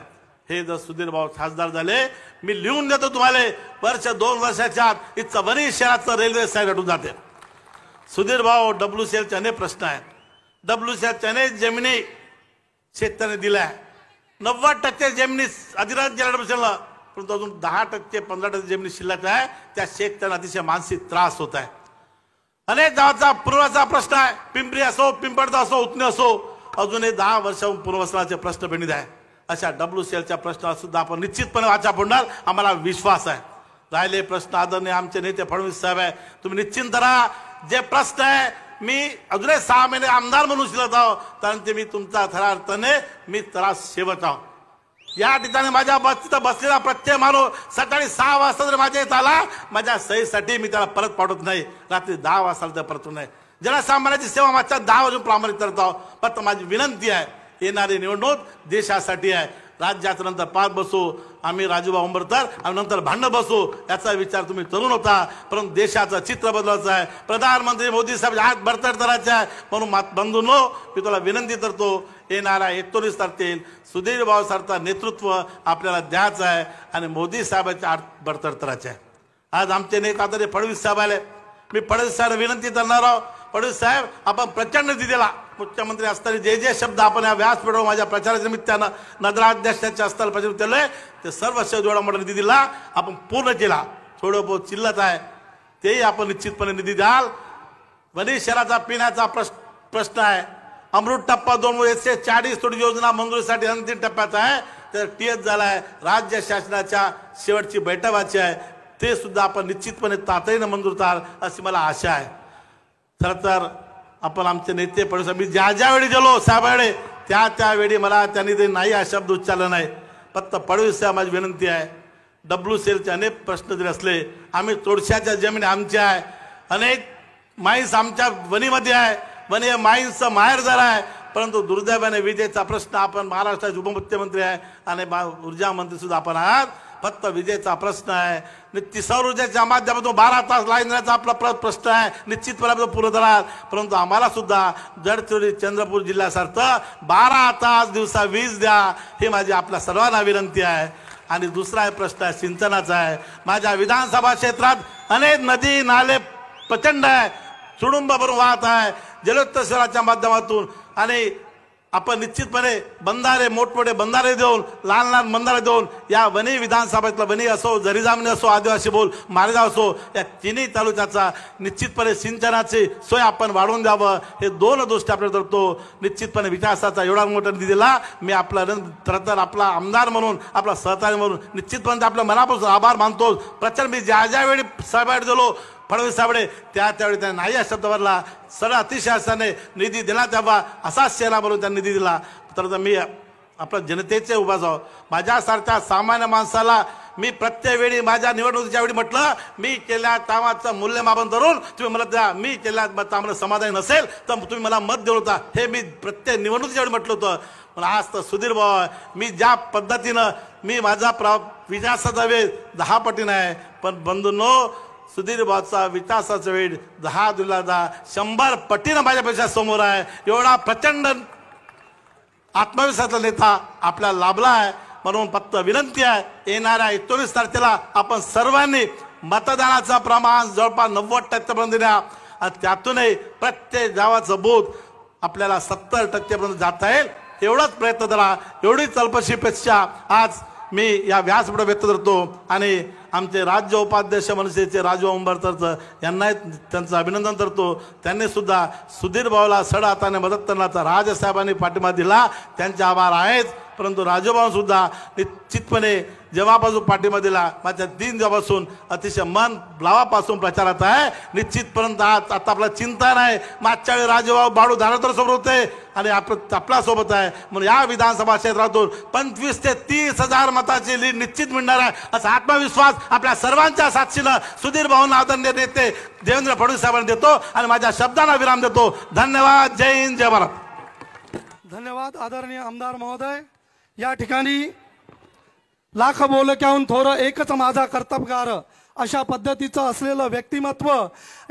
हे जर सुधीर भाऊ खासदार झाले, मी लिहून देतो तुम्हाला, वर्ष 2 वर्षाच्या आत इथं वणी शहराचं रेल्वे साईड हटून जाते। सुधीर भाऊ, WCLचे अनेक प्रश्न आहेत। WCLच्या अनेक जमिनी शेतकऱ्यांनी दिल्या आहे। 90% जमिनी अधिराज्य केल्या WCLला, परंतु अजून 10% 15% जमिनी शिल्लक आहे। त्या शेतकऱ्यांना अतिशय मानसिक त्रास होत आहे। अनेक गावाचा पुनर्वसनाचा प्रश्न आहे। पिंपरी असो, पिंपळदा असो, उतने असो, अजूनही 10 वर्षाहून पुनर्वसनाचे प्रश्न पेंडिंग आहे। अशा WCLच्या प्रश्नावर सुद्धा आपण निश्चितपणे वाचा फोडणार, आम्हाला विश्वास आहे। राहिले प्रश्न आदरणीय आमचे नेते फडणवीस साहेब आहे, तुम्ही निश्चिंत राहा। जे प्रश्न आहे, मी अजूनही 6 महिने आमदार म्हणून शिल्लक आहो, कारण ते मी तुमचा खऱ्या अर्थाने मी त्रास सेवक आहो। या ठिकाणी माझ्या तिथं बसलेला प्रत्येक माणूस सकाळी 6 वाजता जर माझ्या इथं आला, माझ्या सहीसाठी मी त्याला परत पाठवत नाही, रात्री 10 वाजता तर परत नाही। जनसामान्याची सेवा माझ्या 10 वाजून प्रामाणिक करत आहो। फक्त माझी विनंती आहे, येणारी निवडणूक देशासाठी आहे। राज्यात नंतर पाच बसू आम्ही राजूभाऊ उंबरकर आणि नंतर भांडण बसू याचा विचार तुम्ही करू नका, परंतु देशाचं चित्र बदलायचं आहे। प्रधानमंत्री मोदी साहेब हात बरतड करायचे आहे। म्हणून बंधूंनो, मी तुला विनंती करतो, येणाऱ्या 19 तारखेला सुधीर भाऊ सारखा नेतृत्व आपल्याला द्यायचं आहे आणि मोदी साहेबांचे हात बरतड करायचे आहे। आज आमचे नेते आदरणीय फडणवीस साहेब आले, मी फडणवीस साहेब विनंती करणार आहोत, फडणवीस साहेब आपण प्रचंड निधी दिला, मुख्यमंत्री असताना जे जे शब्द आपण या व्यासपीठावर माझ्या प्रचाराच्या निमित्तानं नगराध्यक्षाच्या असताना प्रचार केले ते सर्व शब्द एवढा मोठा निधी दिला आपण पूर्ण केला. थोडं बहुत शिल्लक आहे तेही आपण निश्चितपणे निधी द्याल. वणी शहराचा पिण्याचा प्रश्न आहे. अमृत टप्पा 2 140 कोटी योजना मंजुरीसाठी अंतिम टप्प्यात आहे. तर टीएस झाला आहे. राज्य शासनाच्या शेवटची बैठक व्हायची आहे, ते सुद्धा आपण निश्चितपणे तातडीनं मंजूर कराल अशी मला आशा आहे. खरं तर आपण आमचे नेते फडणवीस मी ज्यावेळी गेलो साहेबांकडे त्यावेळी मला त्यांनी ते नाही हा शब्द उच्चारला नाही. फक्त फडणवीस साहेब माझी विनंती आहे, WCLचे अनेक प्रश्न जरी असले, आम्ही तोडशाच्या जमीन आमच्या आहे, अनेक माईन्स आमच्या वणीमध्ये आहे, वणी हे माईन्सचं माहेर झाला आहे. परंतु दुर्दैवाने विजेचा प्रश्न आपण महाराष्ट्राचे उपमुख्यमंत्री आहे आणि ऊर्जा मंत्री सुद्धा आपण आहात. फक्त विजेचा प्रश्न आहे. सौर ऊर्जेच्या माध्यमातून 12 तास लाईन देण्याचा आपला प्रश्न आहे, निश्चितपणे पूर्ण कराल. परंतु आम्हाला सुद्धा गडचिरोली चंद्रपूर जिल्ह्यासारखं 12 तास दिवसा वीज द्या, ही माझी आपल्या सर्वांना विनंती आहे. आणि दुसरा प्रश्न आहे सिंचनाचा आहे. माझ्या विधानसभा क्षेत्रात अनेक नदी नाले प्रचंड आहे, तुडुंब भरून वाहत आहे जलोत्सवाच्या माध्यमातून. आणि आपण निश्चितपणे बंधारे मोठमोठे बंधारे देऊन लहान लहान बंधारे देऊन या वणी विधानसभेतला वणी असो, जरीजामणी असो, आदिवासी बोल मारेगाव असो, या तिन्ही तालुक्याचा निश्चितपणे सिंचनाची सोय आपण वाढवून द्यावं. हे 2 गोष्टी आपल्याला करतो. निश्चितपणे विकासाचा एवढा मोठा निधी दिला. मी आपला तर आपला आमदार म्हणून, आपला सहकारी म्हणून निश्चितपणे आपल्या मनापासून आभार मानतो. प्रचंड मी ज्यावेळी साहेबांकडे गेलो फडणवीस साहेबडे त्यावेळी त्यांनी नाही या शब्दावरला सरळ अतिशयाने निधी देण्यात यावा असाच चेहरा म्हणून त्यांनी निधी दिला. तर मी आपल्या जनतेचे उभाच आहोत. माझ्यासारख्या सामान्य माणसाला मी प्रत्येक वेळी माझ्या निवडणुकीच्या वेळी म्हटलं, मी केल्या कामाचं मूल्यमापन करून तुम्ही मला द्या, मी केल्या कामाला समाधानी नसेल तर तुम्ही मला मत देऊ नका, हे मी प्रत्येक निवडणुकीच्या वेळी म्हटलं होतं. पण आज तर सुधीर भाऊ, मी ज्या पद्धतीनं मी माझा विकासाचा वेळ 10 पटीनं आहे, पण बंधूंनो सुधीर भाऊचा विकासाचा वेळ 10 दिला 100 पटीनं माझ्यापेक्षा समोर आहे. एवढा प्रचंड आत्मविश्वासाचा नेता आपल्याला लाभला आहे. म्हणून फक्त विनंती आहे, येणाऱ्या 19 तारखेला आपण सर्वांनी मतदानाचं प्रमाण जवळपास 90% पर्यंत द्या. त्यातूनही प्रत्येक गावाचं बूथ आपल्याला 70% पर्यंत जाता येईल एवढाच प्रयत्न करा. एवढी चलपशीपेक्षा आज मी या व्यासपीठावर व्यक्त करतो. आणि आमचे राज्य उपाध्यक्ष मनसेचे राजू अंबरकर यांनाही त्यांचं अभिनंदन करतो. त्यांनी सुद्धा सुधीर भाऊला सड हाताने मदत करण्याचा राजसाहेबांनी पाठिंबा दिला, त्यांचे आभार आहेत. परंतु राजूभाऊ सुद्धा निश्चितपणे जेव्हापासून पाठिंबा दिला, माझ्या 3 दिवसापासून अतिशय मन लावापासून प्रचारात आहे. निश्चितपर्यंत आज आता आपला चिंता नाही. मागच्या वेळी राजूभाऊ बाळू धारतर सोबत होते आणि आपला सोबत आहे. म्हणून या विधानसभा क्षेत्रातून 25 ते 30 हजार मताची लीड निश्चित मिळणार आहे असा आत्मविश्वास आपल्या सर्वांच्या साक्षीनं सुधीर भाऊंना आदरणीय नेते देवेंद्र फडणवीस साहेबांना देतो आणि माझ्या शब्दांना विराम देतो. धन्यवाद. जय हिंद, जय भारत. धन्यवाद आदरणीय आमदार महोदय. या ठिकाणी लाख बोलक्याहून थोरं एकच माझा कर्तबगार अशा पद्धतीचं असलेलं व्यक्तिमत्व,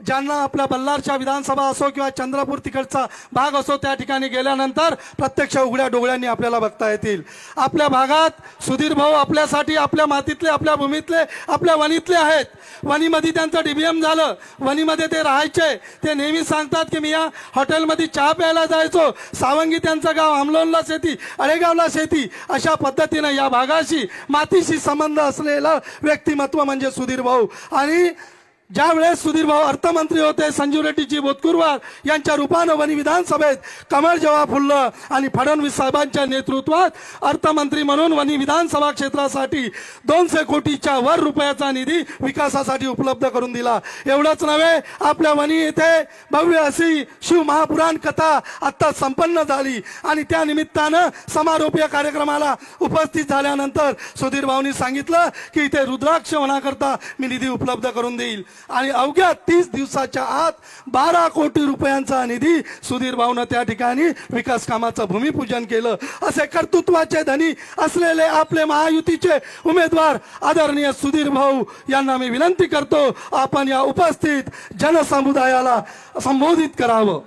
ज्यांना आपल्या बल्लारच्या विधानसभा असो किंवा चंद्रपूर तिकडचा भाग असो, त्या ठिकाणी गेल्यानंतर प्रत्यक्ष उघड्या डोळ्यांनी आपल्याला बघता येतील. आपल्या भागात सुधीर भाऊ आपल्यासाठी आपल्या मातीतले, आपल्या भूमीतले, आपल्या वणीतले आहेत. वणीमध्ये त्यांचं DBM झालं, वणीमध्ये ते राहायचे. ते नेहमी सांगतात की मी या हॉटेलमध्ये चहा प्यायला जायचो. सावंगी त्यांचं गाव, आमलोनला शेती, अळेगावला शेती, अशा पद्धतीनं या भागाशी मातीशी संबंध असलेलं व्यक्तिमत्व म्हणजे सुधीर भाऊ. आणि ज्यावेळेस सुधीर भाऊ अर्थमंत्री होते, संजीव रेड्डीजी बोतकुरवार यांच्या रूपानं वणी विधानसभेत कमळ जेव्हा फुललं आणि फडणवीस साहेबांच्या नेतृत्वात अर्थमंत्री म्हणून वणी विधानसभा क्षेत्रासाठी 200 कोटीच्या वर रुपयाचा निधी विकासासाठी उपलब्ध करून दिला. एवढंच नव्हे, आपल्या वणी येथे भव्य अशी शिव महापुराण कथा आता संपन्न झाली आणि त्या निमित्तानं समारोपीय कार्यक्रमाला उपस्थित झाल्यानंतर सुधीर भाऊंनी सांगितलं की इथे रुद्राक्ष होण्याकरता मी निधी उपलब्ध करून देईल. आणि अवघ्या 30 दिवसाच्या आत 12 कोटी रुपयांचा निधी सुधीर भाऊनं त्या ठिकाणी विकास कामाचं भूमिपूजन केलं. असे कर्तृत्वाचे धनी असलेले आपले महायुतीचे उमेदवार आदरणीय सुधीर भाऊ यांना मी विनंती करतो, आपण या उपस्थित जनसमुदायाला संबोधित करावं.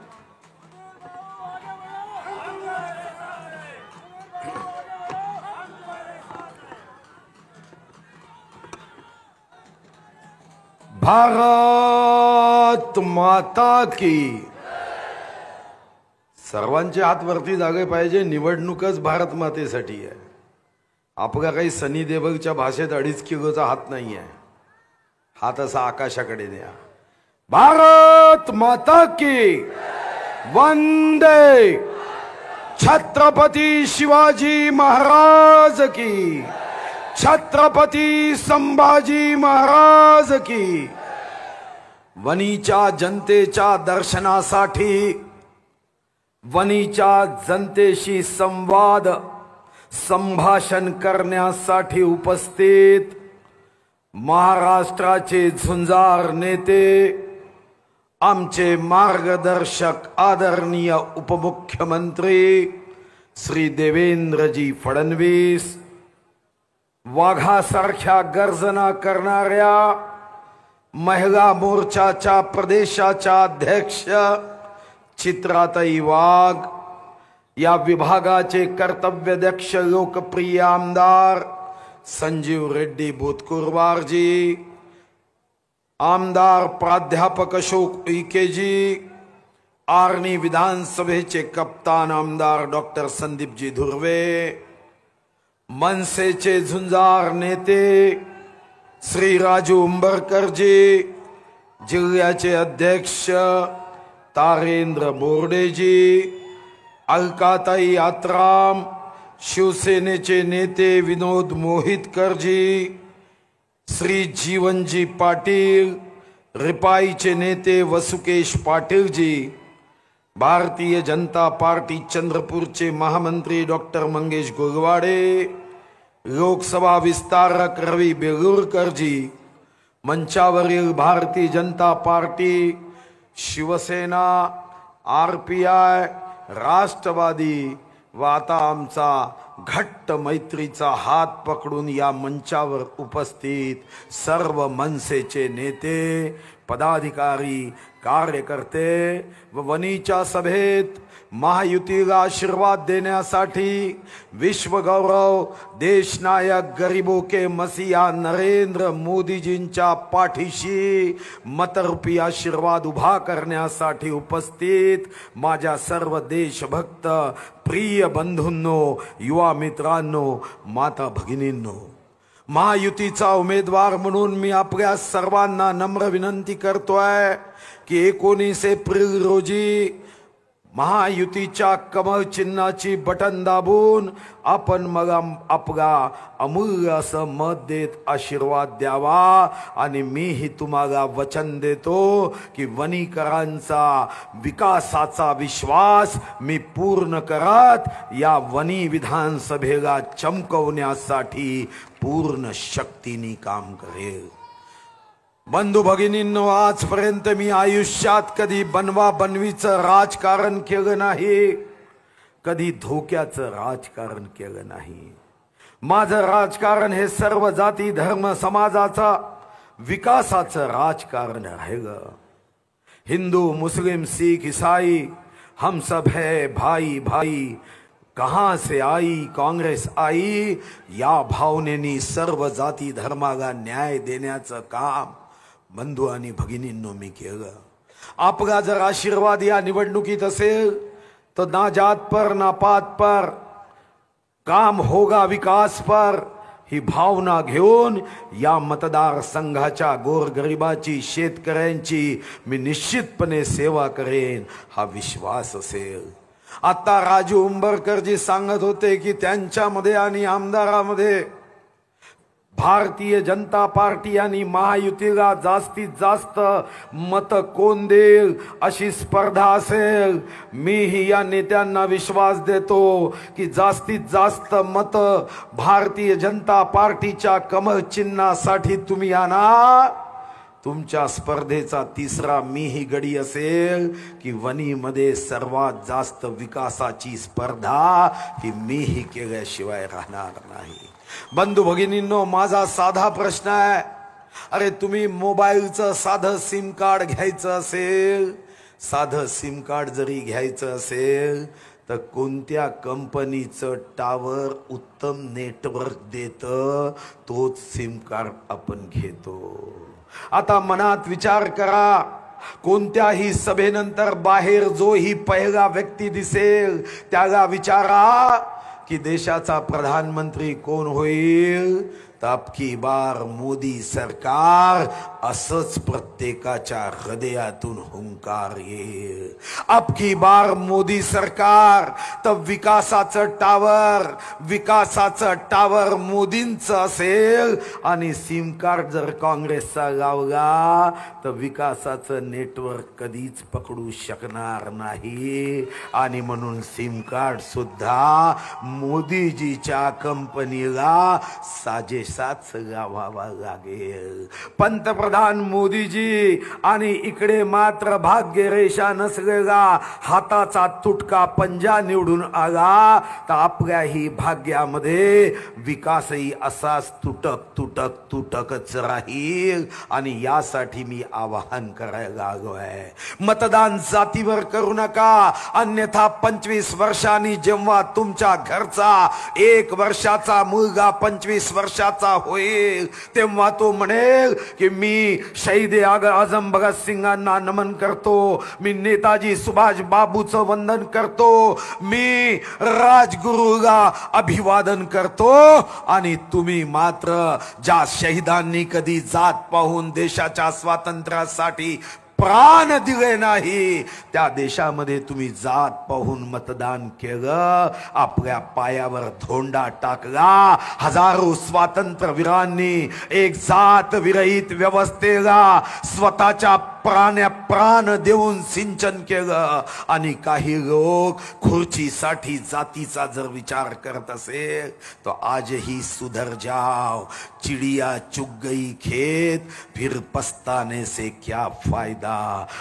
भारत भारत माता की. सर्वांचे हात वरती जागे पाहिजे. निवडणूकच भारत मातेसाठी आहे. आपला काही सनी देवलच्या भाषेत 2.5 किलोचा हात नाही आहे. हात असा आकाशाकडे द्या. भारत माता की. वंदे छत्रपती शिवाजी महाराज की. छत्रपती संभाजी महाराज की. वणीच्या जनतेच्या दर्शनासाठी, वणीच्या जनतेशी संवाद संभाषण करण्यासाठी उपस्थित महाराष्ट्राचे झुंजार नेते, आमचे मार्गदर्शक आदरणीय उपमुख्यमंत्री श्री देवेंद्रजी फडणवीस, वाघासारख्या गर्जना करणाऱ्या महिला मोर्चाच्या प्रदेशाच्या अध्यक्ष चित्राताई वाघ, या विभागाचे कर्तव्यदक्ष लोकप्रिय आमदार संजीव रेड्डी भूतकुरवारजी, आमदार प्राध्यापक अशोक उईकेजी, आर्णी विधानसभेचे कप्तान आमदार डॉक्टर संदीपजी धुर्वे, मनसेचे झुंजार नेते श्री राजू उंबरकरजी, जिल्ह्याचे अध्यक्ष तारेंद्र बोर्डेजी, अलकाताई आत्राम, शिवसेनेचे नेते विनोद मोहितकरजी, श्री जीवनजी पाटील, रिपाईचे नेते वसुकेश पाटीलजी, भारतीय जनता पार्टी चंद्रपूरचे महामंत्री डॉक्टर मंगेश गोगवाडे, लोकसभा विस्तारक रवी बेगुरकरजी, मंचावरील भारतीय जनता पार्टी, शिवसेना, RPI, राष्ट्रवादी व आता आमचा घट्ट मैत्रीचा हात पकडून या मंचावर उपस्थित सर्व मनसेचे नेते, पदाधिकारी, कार्यकर्ते व वणीच्या सभेत महायुतीला आशीर्वाद देण्यासाठी विश्वगौरव देशनायक गरीबों के मसीहा नरेंद्र मोदीजींच्या पाठीशी मतरूपी आशीर्वाद उभा करण्यासाठी उपस्थित माझ्या सर्व देशभक्त प्रिय बंधूंनो, युवा मित्रांनो, माता भगिनींनो, महायुतीचा उमेदवार म्हणून मी आपल्या सर्वांना नम्र विनंती करतोय की 19 एप्रिल रोजी महायुतीच्या कमळ चिन्हाची बटन दाबून आपण मला आपला अमूल्य असं मत देत आशीर्वाद द्यावा. आणि मीही तुम्हाला वचन देतो की वणीकरांचा विकासाचा विश्वास मी पूर्ण करत या वणी विधानसभेला चमकवण्यासाठी पूर्ण शक्तीने काम करेल. बंधू भगिनींनो, आजपर्यंत मी आयुष्यात कधी बनवा बनवीचं राजकारण केलं नाही, कधी धोक्याचं राजकारण केलं नाही. माझं राजकारण हे सर्व जाती धर्म समाजाचा विकासाचं राजकारण राहिलं. हिंदू मुस्लिम सिख ईसाई हम सब है भाई भाई, कहां से आई काँग्रेस आई, या भावनेनी सर्व जाती धर्माला न्याय देण्याचं काम बंधू आणि भगिनींनो मी केलं. आपला जर आशीर्वाद या निवडणुकीत असेल तो ना जात पर ना पात पर काम होगा विकास पर, ही भावना घेऊन या मतदारसंघाच्या गोरगरिबाची, शेतकऱ्यांची मी निश्चितपणे सेवा करेन हा विश्वास असेल. आता राजू उंबरकरजी सांगत होते की त्यांच्यामध्ये आणि आमदारामध्ये भारतीय जनता पार्टी आणि महायुतीला जास्तीत जास्त मत कोण देईल अशी स्पर्धा असेल. मीही या नेत्यांना विश्वास देतो की जास्तीत जास्त मत भारतीय जनता पार्टीच्या कमळ चिन्हासाठी तुम्ही आणा. तुमच्या स्पर्धेचा तिसरा मीही गडी असेल की वणीमध्ये सर्वात जास्त विकासाची स्पर्धा ही मीही केल्याशिवाय राहणार नाही. बंधू भगिनींनो, माझा साधा प्रश्न आहे, अरे तुम्ही मोबाईलचं साधं सिम कार्ड घ्यायचं असेल, साधं सिम कार्ड जरी घ्यायचं असेल तर कोणत्या कंपनीचं टावर उत्तम नेटवर्क देतं तोच सिम कार्ड आपण घेतो. आता मनात विचार करा, कोणत्याही सभेनंतर बाहेर जोही पहिला व्यक्ती दिसेल त्याला विचारा की देशाचा प्रधानमंत्री कोण होईल, तर अबकी बार मोदी सरकार, असंच प्रत्येकाच्या हृदयातून हुंकार येईल. अबकी बार मोदी सरकार, तर विकासाचं टावर मोदींचं असेल आणि सिम कार्ड जर काँग्रेसचा लावला तर विकासाचं नेटवर्क कधीच पकडू शकणार नाही. आणि म्हणून सिम कार्ड सुद्धा मोदीजीच्या कंपनीला साजेसाच लावावा लागेल. पंतप्रधान मोदीजी आणि इकडे मात्र भाग्यरेषा नसलेला हाताचा तुटका पंजा निवडून आला, तर आपल्याही भाग्यामध्ये विकासही असाच तुटकच राहील. आणि यासाठी मी आवाहन करायला आलोय, मतदान जातीवर करू नका, अन्यथा 25 वर्षांनी जेव्हा तुमच्या घरचा 1 वर्षाचा मुलगा 25 वर्षाचा होईल तेव्हा तो म्हणेल की मी शहीद आझम भगत सिंगांना नमन करतो, मी नेताजी सुभाष बाबूचं वंदन करतो, मी राजगुरूला अभिवादन करतो. आणि तुम्ही मात्र ज्या शहीदांनी कधी जात पाहून देशाच्या स्वातंत्र्यासाठी प्राण दिले नाही, त्या देशामध्ये तुम्ही जात पाहून मतदान केलं, आपल्या पायावर धोंडा टाकला. हजारो स्वातंत्र्यवीरांनी एक जात विरहित व्यवस्थेला स्वतःच्या प्राण देऊन सिंचन केलं. आणि काही लोक खुर्चीसाठी जातीचा जर विचार करत असेल तो आजही सुधर जाओ, चिड़िया चुग गई खेत, फिर पछताने से क्या फायदा.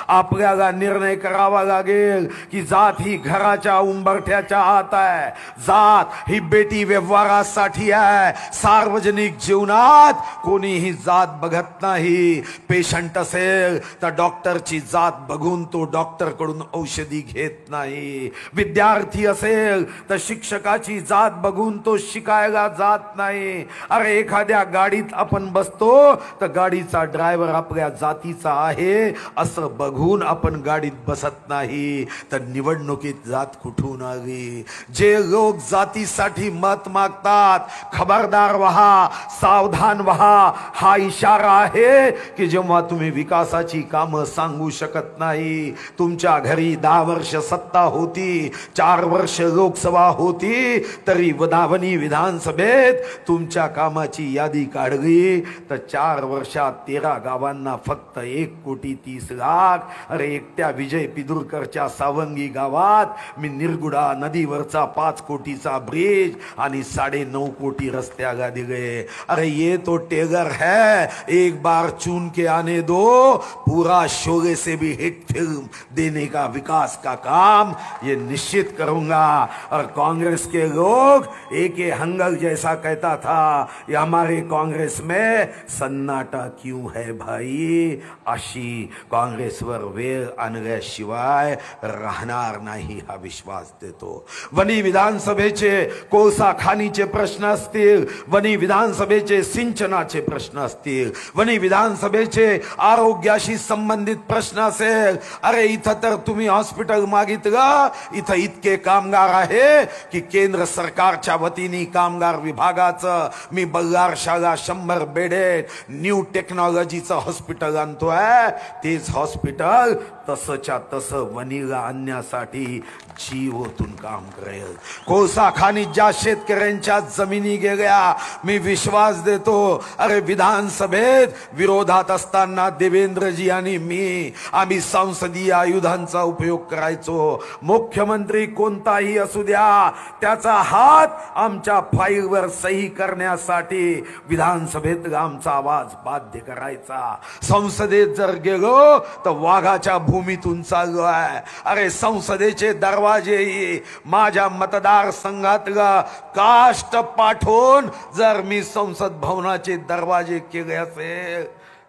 आपल्याला निर्णय करावा लागेल की जात ही घराच्या उंबरठ्याच्या आत आहे, जात ही बेटी व्यवहारासाठी आहे. सार्वजनिक जीवनात कोणीही जात बघत नाही. पेशंट असेल तर डॉक्टरची जात बघून तो डॉक्टर कडून औषधी घेत नाही. विद्यार्थी असेल तर शिक्षकाची जात बघून तो शिकायला जात नाही. अरे एखाद्या गाडीत आपण बसतो तर गाडीचा ड्रायव्हर आपल्या जातीचा आहे असं बघून आपण गाडीत बसत नाही. तर निवडणुकीत जात कुठून आली. जे लोक जातीसाठी मत मागतात, खबरदार व्हा, सावधान व्हा. हा इशारा आहे की जेव्हा तुम्ही विकासाची कामं सांगू शकत नाही, तुमच्या घरी 10 वर्ष सत्ता होती, 4 वर्ष लोकसभा होती, तरी वदावनी विधानसभेत तुमच्या कामाची यादी काढली तर 4 वर्षात 13 गावांना फक्त 1,30,00,000. अरे एकट्या विजय पिदुरकरच्या सावंगी गावात मी निरगुडा नदीवरचा 5 कोटीचा ब्रिज आणि 9.5 कोटी रस्त्याला दिले. अरे ये तो टेगर है, एक बार चुन के आने दो, पूरा शोले से भी हिट फिल्म देने का विकास का काम ये निश्चित करूंगा. और कांग्रेस के लोग एके हंगल जैसा कहता था, ये हमारे कांग्रेस में सन्नाटा क्यों है भाई, अशी काँग्रेसवर वेळ आणल्याशिवाय राहणार नाही हा विश्वास देतो. वनी विधानसभेचे कोळसा खाणीचे प्रश्न असतील, वनी विधानसभेचे सिंचनाचे प्रश्न असतील, वनी विधानसभेचे आरोग्याशी संबंधित प्रश्न असेल. अरे इथं तर तुम्ही हॉस्पिटल मागितलं, इथं इतके कामगार आहे की केंद्र सरकारच्या वतीने कामगार विभागाचं मी बल्लार शाळा 100 बेडेड न्यू टेक्नॉलॉजीचं हॉस्पिटल आणतोय. तेच हॉस्पिटल तसंच्या तसं वनीला आणण्यासाठी जीव ओतून काम करेल. कोळसा खाणीत ज्या शेतकऱ्यांच्या जमिनी गेल्या, मी विश्वास देतो, अरे विधानसभेत विरोधात असताना देवेंद्रजी आणि मी आम्ही संसदीय आयुधांचा उपयोग करायचो. मुख्यमंत्री कोणताही असू द्या, त्याचा हात आमच्या फाईलवर सही करण्यासाठी विधानसभेत आमचा आवाज बाध्य करायचा. संसदेत जर गेलो तर वाघाच्या भूमीतून चाललो आहे. अरे संसदेचे दरवाजेही माझ्या मतदारसंघातला काष्ट पाठवून जर मी संसद भवनाचे दरवाजे केले असेल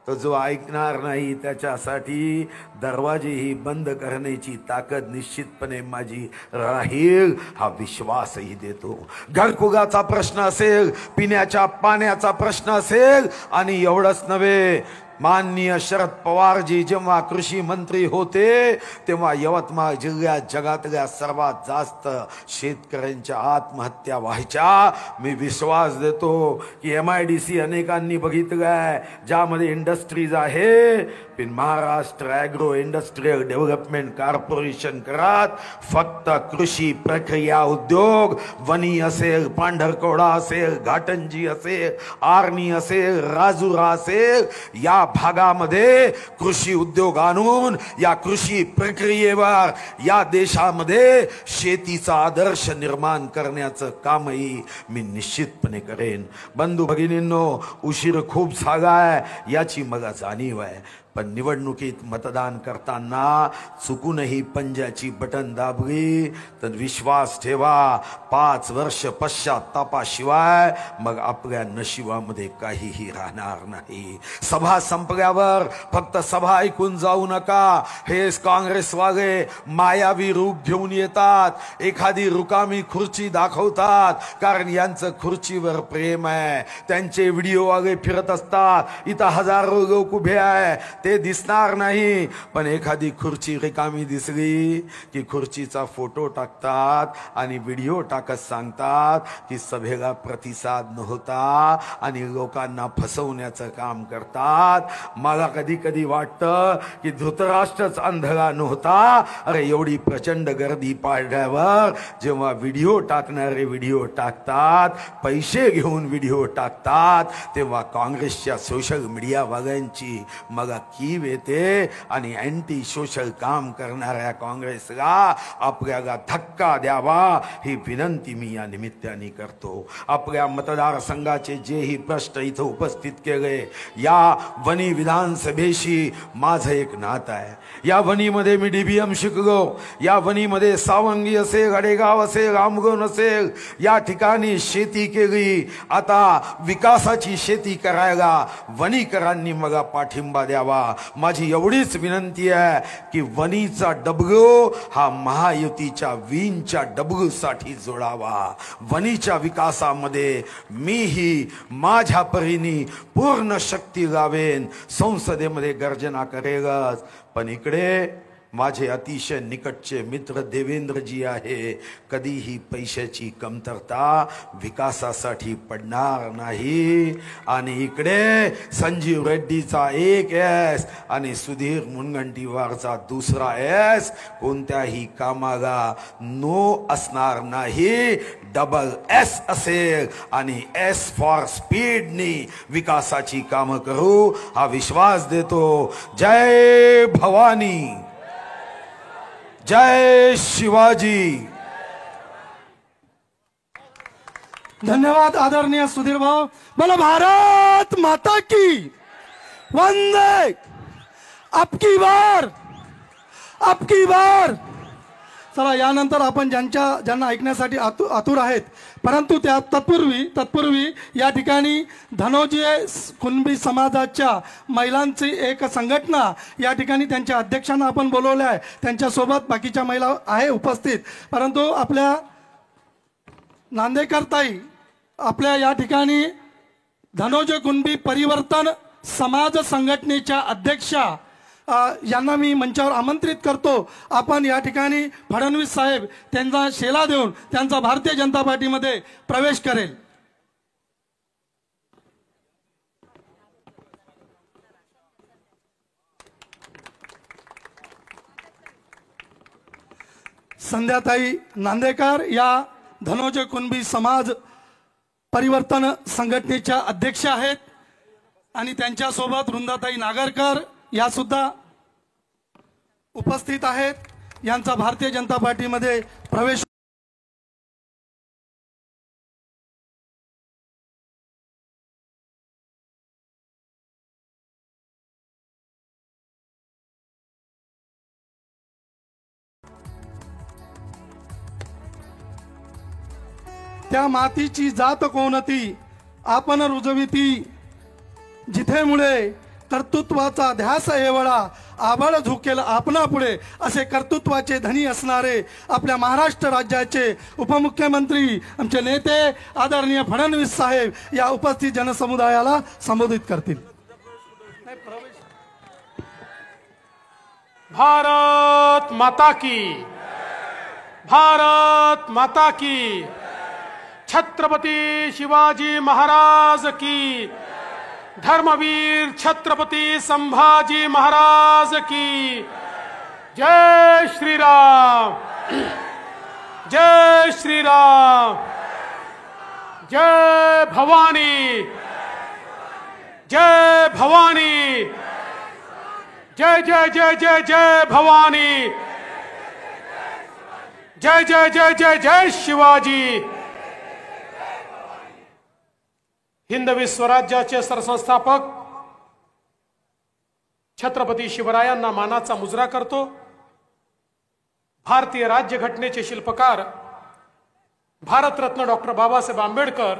तर जो ऐकणार नाही त्याच्यासाठी दरवाजेही बंद करण्याची ताकद निश्चितपणे माझी राहील हा विश्वासही देतो. घरकुलाचा प्रश्न असेल, पिण्याच्या पाण्याचा प्रश्न असेल आणि एवढंच नव्हे माननीय शरद पवारजी जेव्हा कृषी मंत्री होते तेव्हा यवतमाळ जिल्ह्यात जगातल्या सर्वात जास्त शेतकऱ्यांच्या आत्महत्या व्हायच्या. मी विश्वास देतो की MIDC अनेकांनी बघितलंय ज्यामध्ये इंडस्ट्रीज आहे, पण Maharashtra agro industrial development corporation करत फक्त कृषी प्रक्रिया उद्योग, वनी असेल, पांढरकवडा असेल, घाटंजी असेल, आर्णी असेल, राजुरा असेल, या भागामध्ये कृषी उद्योग आणून या कृषी प्रक्रियेवर या देशामध्ये शेतीचा आदर्श निर्माण करण्याचं कामही मी निश्चितपणे करेन. बंधू भगिनींनो, उशीर खूप झालाय याची मला जाणीव आहे, पण निवडणुकीत मतदान करताना चुकूनही पंजाची बटन दाबली तर विश्वास ठेवा 5 वर्ष पश्चात्तापाशिवाय मग आपल्या नशिबामध्ये काहीही राहणार नाही. सभा संपल्यावर फक्त सभा ऐकून जाऊ नका. हेच काँग्रेसवाले मायावी रूप घेऊन येतात, एखादी रुकामी खुर्ची दाखवतात, कारण यांचं खुर्चीवर प्रेम आहे. त्यांचे व्हिडिओ वाले फिरत असतात, इथं हजारो लोक उभे आहे, ते दिसणार नाही, पण एखादी खुर्ची रिकामी दिसली की खुर्चीचा फोटो टाकतात आणि व्हिडिओ टाकत सांगतात की सभेला प्रतिसाद नव्हता आणि लोकांना फसवण्याचं काम करतात. मला कधी कधी वाटतं की धृतराष्ट्रच अंधळा नव्हता. अरे एवढी प्रचंड गर्दी पाडल्यावर जेव्हा व्हिडिओ टाकणारे व्हिडिओ टाकतात, पैसे घेऊन व्हिडिओ टाकतात, तेव्हा काँग्रेसच्या सोशल मीडिया वाल्यांची मला कीव येते आणि अँटी सोशल काम करणाऱ्या काँग्रेसला आपल्याला धक्का द्यावा ही विनंती मी या निमित्ताने करतो. आपल्या मतदारसंघाचे जेही प्रश्न इथं उपस्थित केले, या वनी विधानसभेशी माझं एक नातं आहे. या वनीमध्ये मी DBM शिकलो, या वनीमध्ये सावंगी असेल, अडेगाव असेल, आमगोन असेल, या ठिकाणी शेती केली. आता विकासाची शेती करायला वनीकरांनी मला पाठिंबा द्यावा. माझी एवढीच विनंती आहे की वनीचा डबगो हा महायुतीच्या विनच्या डबगूसाठी जोडावा. वनीच्या विकासामध्ये मीही माझ्या परीने पूर्ण शक्ती लावेन, संसदेमध्ये गर्जना करेलच. पण इकडे माझे अतिशय निकटचे मित्र देवेंद्रजी आहे. कधीही पैशाची कमतरता विकासासाठी पडणार नाही. आणि इकडे संजीव रेड्डीचा एक S आणि सुधीर मुनगंटीवारचा दुसरा S कोणत्याही कामाला नो असणार नाही. डबल S असेल आणि S फॉर स्पीडनी विकासाची कामं करू हा विश्वास देतो. जय भवानी, जय शिवाजी. धन्यवाद आदरणीय सुधीर भाऊ. बोला भारत माता की वंदे. आपकी बार, आपकी बार. चला, यानंतर आपण ज्यांना ऐकण्यासाठी आतुर आहेत, परंतु त्या तत्पूर्वी या ठिकाणी धनोजी कुणबी समाजाच्या महिलांची एक संघटना या ठिकाणी त्यांच्या अध्यक्षांना आपण बोलवलं आहे. त्यांच्यासोबत बाकीच्या महिला आहे उपस्थित, परंतु आपल्या नांदेकर ताई आपल्या या ठिकाणी धनोजी कुणबी परिवर्तन समाज संघटनेच्या अध्यक्षा यांना मी मंचावर आमंत्रित करतो. आपण या ठिकाणी फडणवीस साहेब त्यांचा शेला देऊन त्यांचा भारतीय जनता पार्टीमध्ये प्रवेश करेल. संध्याताई नांदेकर या धनोजी कुणबी समाज परिवर्तन संघटनेच्या अध्यक्ष आहेत आणि त्यांच्यासोबत वृंदाताई नागरकर या सुद्धा उपस्थित आहेत. यांचा भारतीय जनता पार्टीमध्ये प्रवेश. त्या मातीची जात कोणती आपण रुजविती, जिथे मुळे कर्तृत्वाचा ध्यास एवढा आभाळ झुकेल आपणा पुढे, असे कर्तृत्वाचे धनी असणारे आपल्या महाराष्ट्र राज्याचे उपमुख्यमंत्री आमचे नेते आदरणीय फडणवीस साहेब या उपस्थित जनसमुदायाला संबोधित करतील. भारत माता की, भारत माता की, छत्रपती शिवाजी महाराज की, धर्मवीर छत्रपती संभाजी महाराज की, जय श्री राम, जय श्री राम, जय भवानी, जय भवानी, जय जय जय जय जय भवानी, जय जय जय जय जय शिवाजी। हिंदवी स्वराज्याचे सरसंस्थापक छत्रपती शिवरायांना मानाचा मुजरा करतो। भारतीय राज्यघटनेचे शिल्पकार भारतरत्न डॉक्टर बाबासाहेब आंबेडकर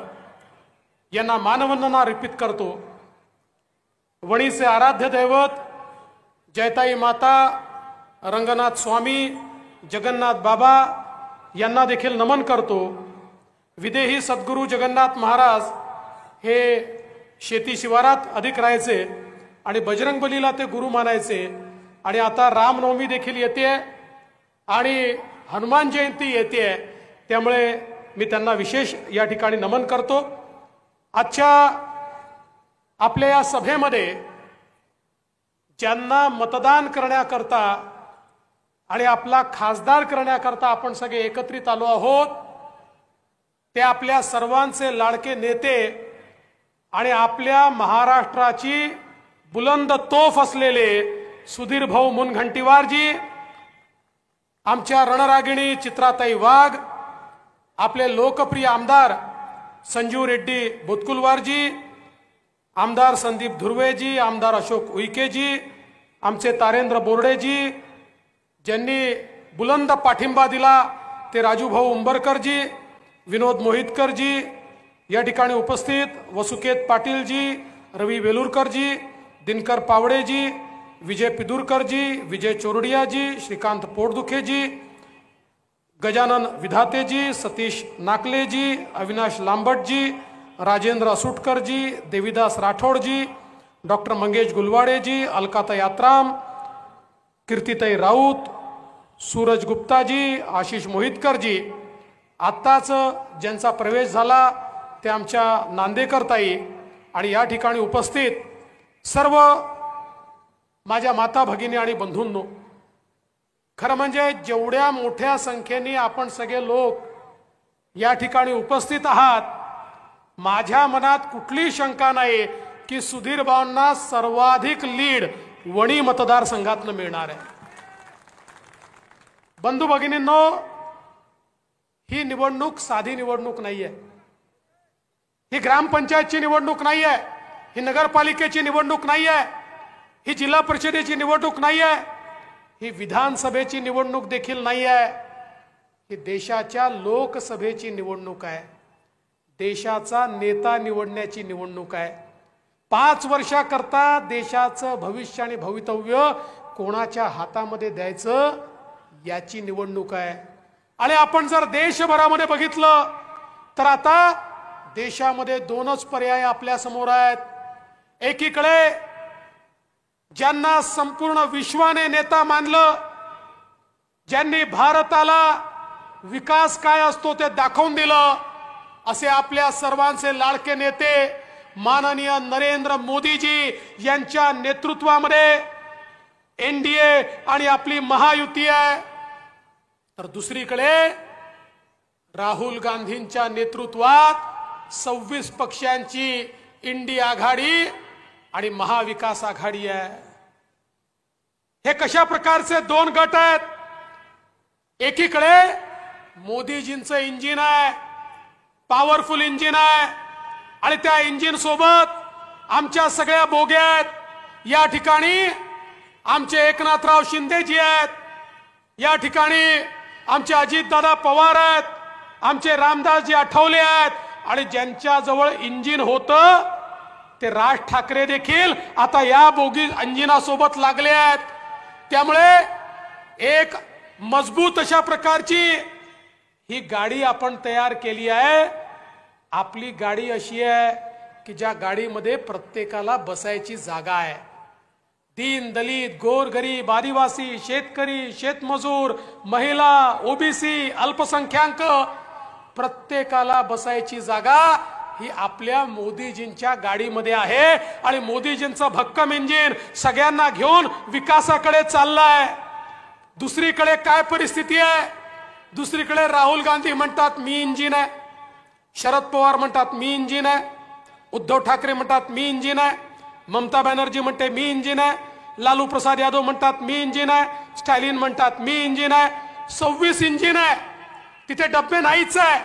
यांना मानवंदना अर्पित करतो। वणीचे आराध्य दैवत जयताई माता, रंगनाथ स्वामी, जगन्नाथ बाबा यांना देखील नमन करतो। विदेही सद्गुरू जगन्नाथ महाराज हे शेती शिवारात अधिक राहायचे आणि बजरंगबलीला ते गुरु मानायचे आणि आता रामनवमी देखील येते आणि हनुमान जयंती येते, त्यामुळे मी त्यांना विशेष या ठिकाणी नमन करतो। आजच्या आपल्या या सभेमध्ये ज्यांना मतदान करण्याकरता आणि आपला खासदार करण्याकरता आपण सगळे एकत्रित आलो आहोत, ते आपल्या सर्वांचे लाडके नेते आणि आपल्या महाराष्ट्राची बुलंद तोफ असलेले सुधीर भाऊ मुनगंटीवारजी, आमच्या रणरागिणी चित्राताई वाघ, आपले लोकप्रिय आमदार संजीव रेड्डी बोतकुलवारजी, आमदार संदीप धुर्वेजी, आमदार अशोक उईकेजी, आमचे तारेंद्र बोर्डेजी, ज्यांनी बुलंद पाठिंबा दिला ते राजूभाऊ उंबरकरजी, विनोद मोहितकरजी, या ठिकाणी उपस्थित वसुकेत पाटीलजी, रवी वेलुरकरजी, दिनकर पावडेजी, विजय पिदुरकरजी, विजय चोरडियाजी, श्रीकांत पोटदुखेजी, गजानन विधातेजी, सतीश नाकलेजी, अविनाश लांबटजी, राजेंद्र असुटकरजी, देवीदास राठोडजी, डॉक्टर मंगेश गुलवाडेजी, अलकाताई यात्राम, कीर्तिताई राऊत, सूरज गुप्ताजी, आशिष मोहितकरजी, आत्ताच ज्यांचा प्रवेश झाला ते आमच्या नांदेकर ताई आणि या ठिकाणी उपस्थित सर्व माझ्या माता भगिनी आणि बंधूंनो, खरं म्हणजे जेवढ्या मोठ्या संख्येने आपण सगळे लोक या ठिकाणी उपस्थित आहात, माझ्या मनात कुठली शंका नाही की सुधीर भाऊंना सर्वाधिक लीड वणी मतदारसंघातून मिळणार आहे। बंधू भगिनींनो, ही निवडणूक साधी निवडणूक नाहीये, ही ग्रामपंचायतची निवडणूक नाहीये, ही नगरपालिकेची निवडणूक नाहीये, ही जिल्हा परिषदेची निवडणूक नाहीये, ही विधानसभेची निवडणूक देखील नाहीये, ही देशाच्या लोकसभेची निवडणूक आहे, देशाचा नेता निवडण्याची निवडणूक आहे। 5 वर्षाकरता देशाचं भविष्य आणि भवितव्य कोणाच्या हातामध्ये द्यायचं याची निवडणूक आहे। आणि आपण जर देशभरामध्ये बघितलं तर आता देशामध्ये 2च पर्याय आपल्या समोर आहेत। एकीकडे ज्यांना संपूर्ण विश्वाने नेता मानलं, ज्यांनी भारताला विकास काय असतो ते दाखवून दिलं, असे आपल्या सर्वांचे लाडके नेते माननीय नरेंद्र मोदीजी यांच्या नेतृत्वामध्ये एनडीए आणि आपली महायुती आहे। तर दुसरीकडे राहुल गांधींच्या नेतृत्वात 26 पक्षांची इंडिया आघाडी आणि महाविकास आघाडी आहे। हे कशा प्रकारचे 2 गट आहेत? एकीकडे मोदीजींचं इंजिन आहे, पॉवरफुल इंजिन आहे, आणि त्या इंजिन सोबत आमच्या सगळ्या बोग्या आहेत। या ठिकाणी आमचे एकनाथराव शिंदेजी आहेत, या ठिकाणी आमचे अजितदादा पवार आहेत, आमचे रामदासजी आठवले आहेत, आणि ज्यांच्या जवळ इंजिन होतं ते राज ठाकरे देखील आता या बोगी इंजिनासोबत लागले आहेत। त्यामुळे एक मजबूत अशा प्रकारची ही गाडी आपण तयार केली आहे। आपली गाडी अशी आहे की ज्या गाडीमध्ये प्रत्येकाला बसायची जागा आहे। दीन दलित गोरगरीब आदिवासी शेतकरी शेतमजूर महिला ओबीसी अल्पसंख्याक प्रत्येकाला बसायची जागा ही आपल्या मोदीजींच्या गाडीमध्ये आहे आणि मोदीजींचं भक्कम इंजिन सगळ्यांना घेऊन विकासाकडे चाललाय. दुसरीकडे काय परिस्थिती आहे? दुसरीकडे राहुल गांधी म्हणतात मी इंजिन आहे, शरद पवार म्हणतात मी इंजिन आहे, उद्धव ठाकरे म्हणतात मी इंजिन आहे, ममता बॅनर्जी म्हणते मी इंजिन आहे, लालू प्रसाद यादव म्हणतात मी इंजिन आहे, स्टॅलिन म्हणतात मी इंजिन आहे. 26 इंजिन आहे, तिथे डब्बे नाहीच आहे.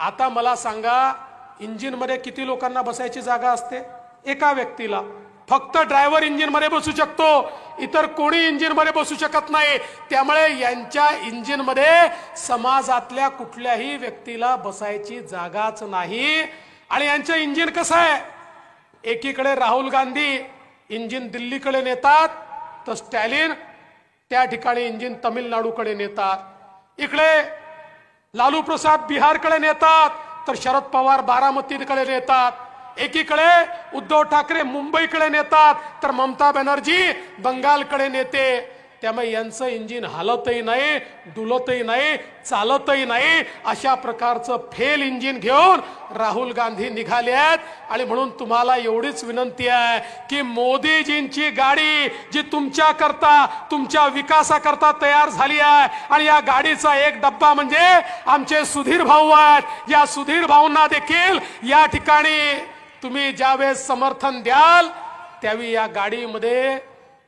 आता मला सांगा इंजिन मध्ये किती लोकांना बसायची जागा असते? एका व्यक्तीला. फक्त ड्रायव्हर इंजिन मध्ये बसू शकतो, इतर कोणी इंजिन मध्ये बसू शकत नाही. त्यामुळे यांच्या इंजिन मध्ये समाजातल्या कुठल्याही व्यक्तीला बसायची जागाच नाही. आणि यांचं इंजिन कसं आहे? एकीकडे राहुल गांधी इंजिन दिल्लीकडे नेतात, तर स्टॅलिन त्या ठिकाणी इंजिन तमिळनाडूकडे नेतात. इकडे लालू प्रसाद बिहारकडे नेतात, तर शरद पवार बारामतीकडे नेतात. एकीकडे उद्धव ठाकरे मुंबईकडे नेतात, तर ममता बॅनर्जी बंगालकडे नेते. त्यामुळे यांचं इंजिन हलतही नाही, डुलतही नाही, चालतही नाही. अशा प्रकारचं फेल इंजिन घेऊन राहुल गांधी निघाले आहेत. आणि म्हणून तुम्हाला एवढीच विनंती आहे की मोदीजींची गाडी जी तुमच्या करता तुमच्या विकासाकरता तयार झाली आहे, आणि या गाडीचा एक डब्बा म्हणजे आमचे सुधीर भाऊ आहेत. या सुधीर भाऊंना देखील या ठिकाणी तुम्ही ज्यावेळेस समर्थन द्याल त्यावेळी या गाडीमध्ये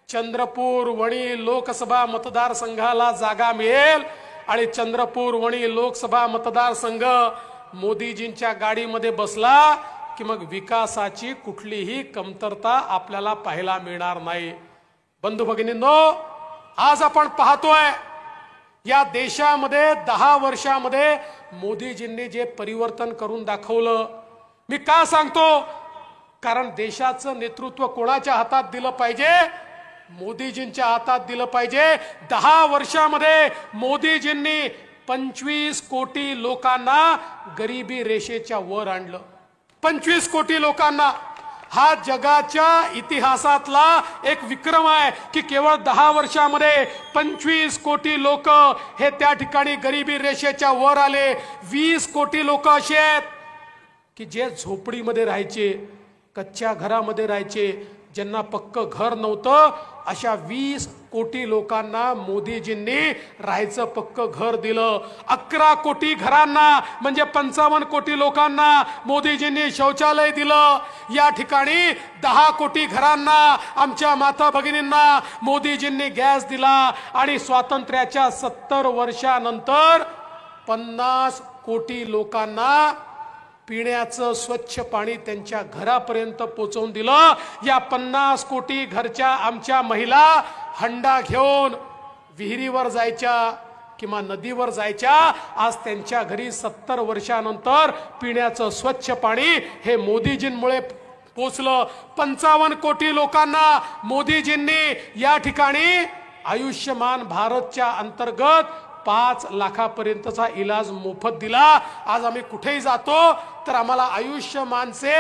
चंद्रपूर वणी लोकसभा मतदारसंघाला जागा मिळेल. आणि चंद्रपूर वणी लोकसभा मतदारसंघ मोदीजींच्या गाडीमध्ये बसला की मग विकासाची कुठलीही कमतरता आपल्याला पाहायला मिळणार नाही. बंधू भगिनींनो, आज आपण पाहतोय या देशामध्ये 10 वर्षामध्ये मोदीजींनी जे परिवर्तन करून दाखवलं. मी का सांगतो? कारण देशाचं नेतृत्व कोणाच्या हातात दिलं पाहिजे? मोदीजींच्या हातात दिलं पाहिजे. 10 वर्षामध्ये मोदीजींनी 25 कोटी लोकांना गरिबी रेषेच्या वर आणलं. 25 कोटी लोकांना. हा जगाच्या इतिहासातला एक विक्रम आहे की केवळ 10 वर्षामध्ये 25 कोटी लोक हे त्या ठिकाणी गरिबी रेषेच्या वर आले. 20 कोटी लोक असे आहेत की जे झोपडीमध्ये राहायचे, कच्च्या घरामध्ये राहायचे, ज्यांना पक्क घर नव्हतं. अशा 20 कोटी लोकांना मोदीजींनी राहायचं पक्क घर दिलं. 11 कोटी घरांना म्हणजे 55 कोटी लोकांना मोदीजींनी शौचालय दिलं. या ठिकाणी 10 कोटी घरांना आमच्या माता भगिनींना मोदीजींनी गॅस दिला. आणि स्वातंत्र्याच्या 70 वर्षानंतर 50 कोटी लोकांना पिण्याचं स्वच्छ पाणी त्यांच्या घरापर्यंत पोहोचवून दिलं. या 50 कोटी घरच्या आमच्या महिला हंडा घेऊन विहिरीवर जायच्या किंवा नदीवर जायच्या. आज त्यांच्या घरी 70 वर्षानंतर पिण्याचं स्वच्छ पाणी हे मोदीजींमुळे पोचलं. 55 कोटी लोकांना मोदीजींनी या ठिकाणी आयुष्यमान भारतच्या अंतर्गत 5 लाखापर्यंतचा इलाज मोफत दिला. आज आम्ही कुठेही जातो तर आम्हाला आयुष्यमानचे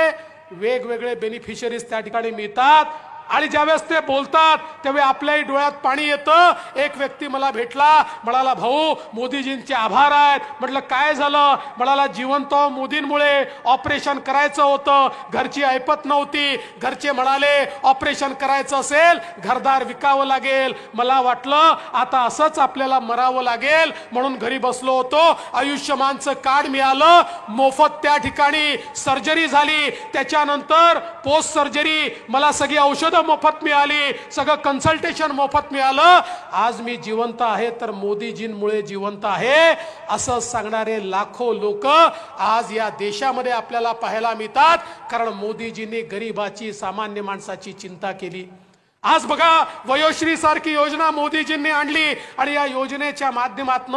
वेगवेगळे बेनिफिशरीज त्या ठिकाणी मिळतात. आणि ज्यावेळेस ते बोलतात त्यावेळी आपल्याही डोळ्यात पाणी येतं. एक व्यक्ती मला भेटला, म्हणाला भाऊ मोदीजींचे आभार आहेत. म्हटलं काय झालं? म्हणाला जिवंत मोदींमुळे ऑपरेशन करायचं होतं, घरची ऐपत नव्हती. घरचे म्हणाले ऑपरेशन करायचं असेल घरदार विकावं लागेल. मला वाटलं आता असंच आपल्याला मरावं लागेल म्हणून घरी बसलो होतो. आयुष्यमानचं कार्ड मिळालं, मोफत त्या ठिकाणी सर्जरी झाली. त्याच्यानंतर पोस्ट सर्जरी मला सगळी औषधं मोफत मिळाली, सगळं कन्सल्टेशन मोफत मिळालं. आज मी जिवंत आहे तर मोदीजींमुळे जिवंत आहे असं सांगणारे लाखो लोक आज या देशामध्ये आपल्याला पाहायला मिळतात. कारण मोदीजींनी गरिबाची सामान्य माणसाची चिंता केली. आज बघा वयोश्री सारखी योजना मोदीजींनी आणली आणि या योजनेच्या माध्यमातून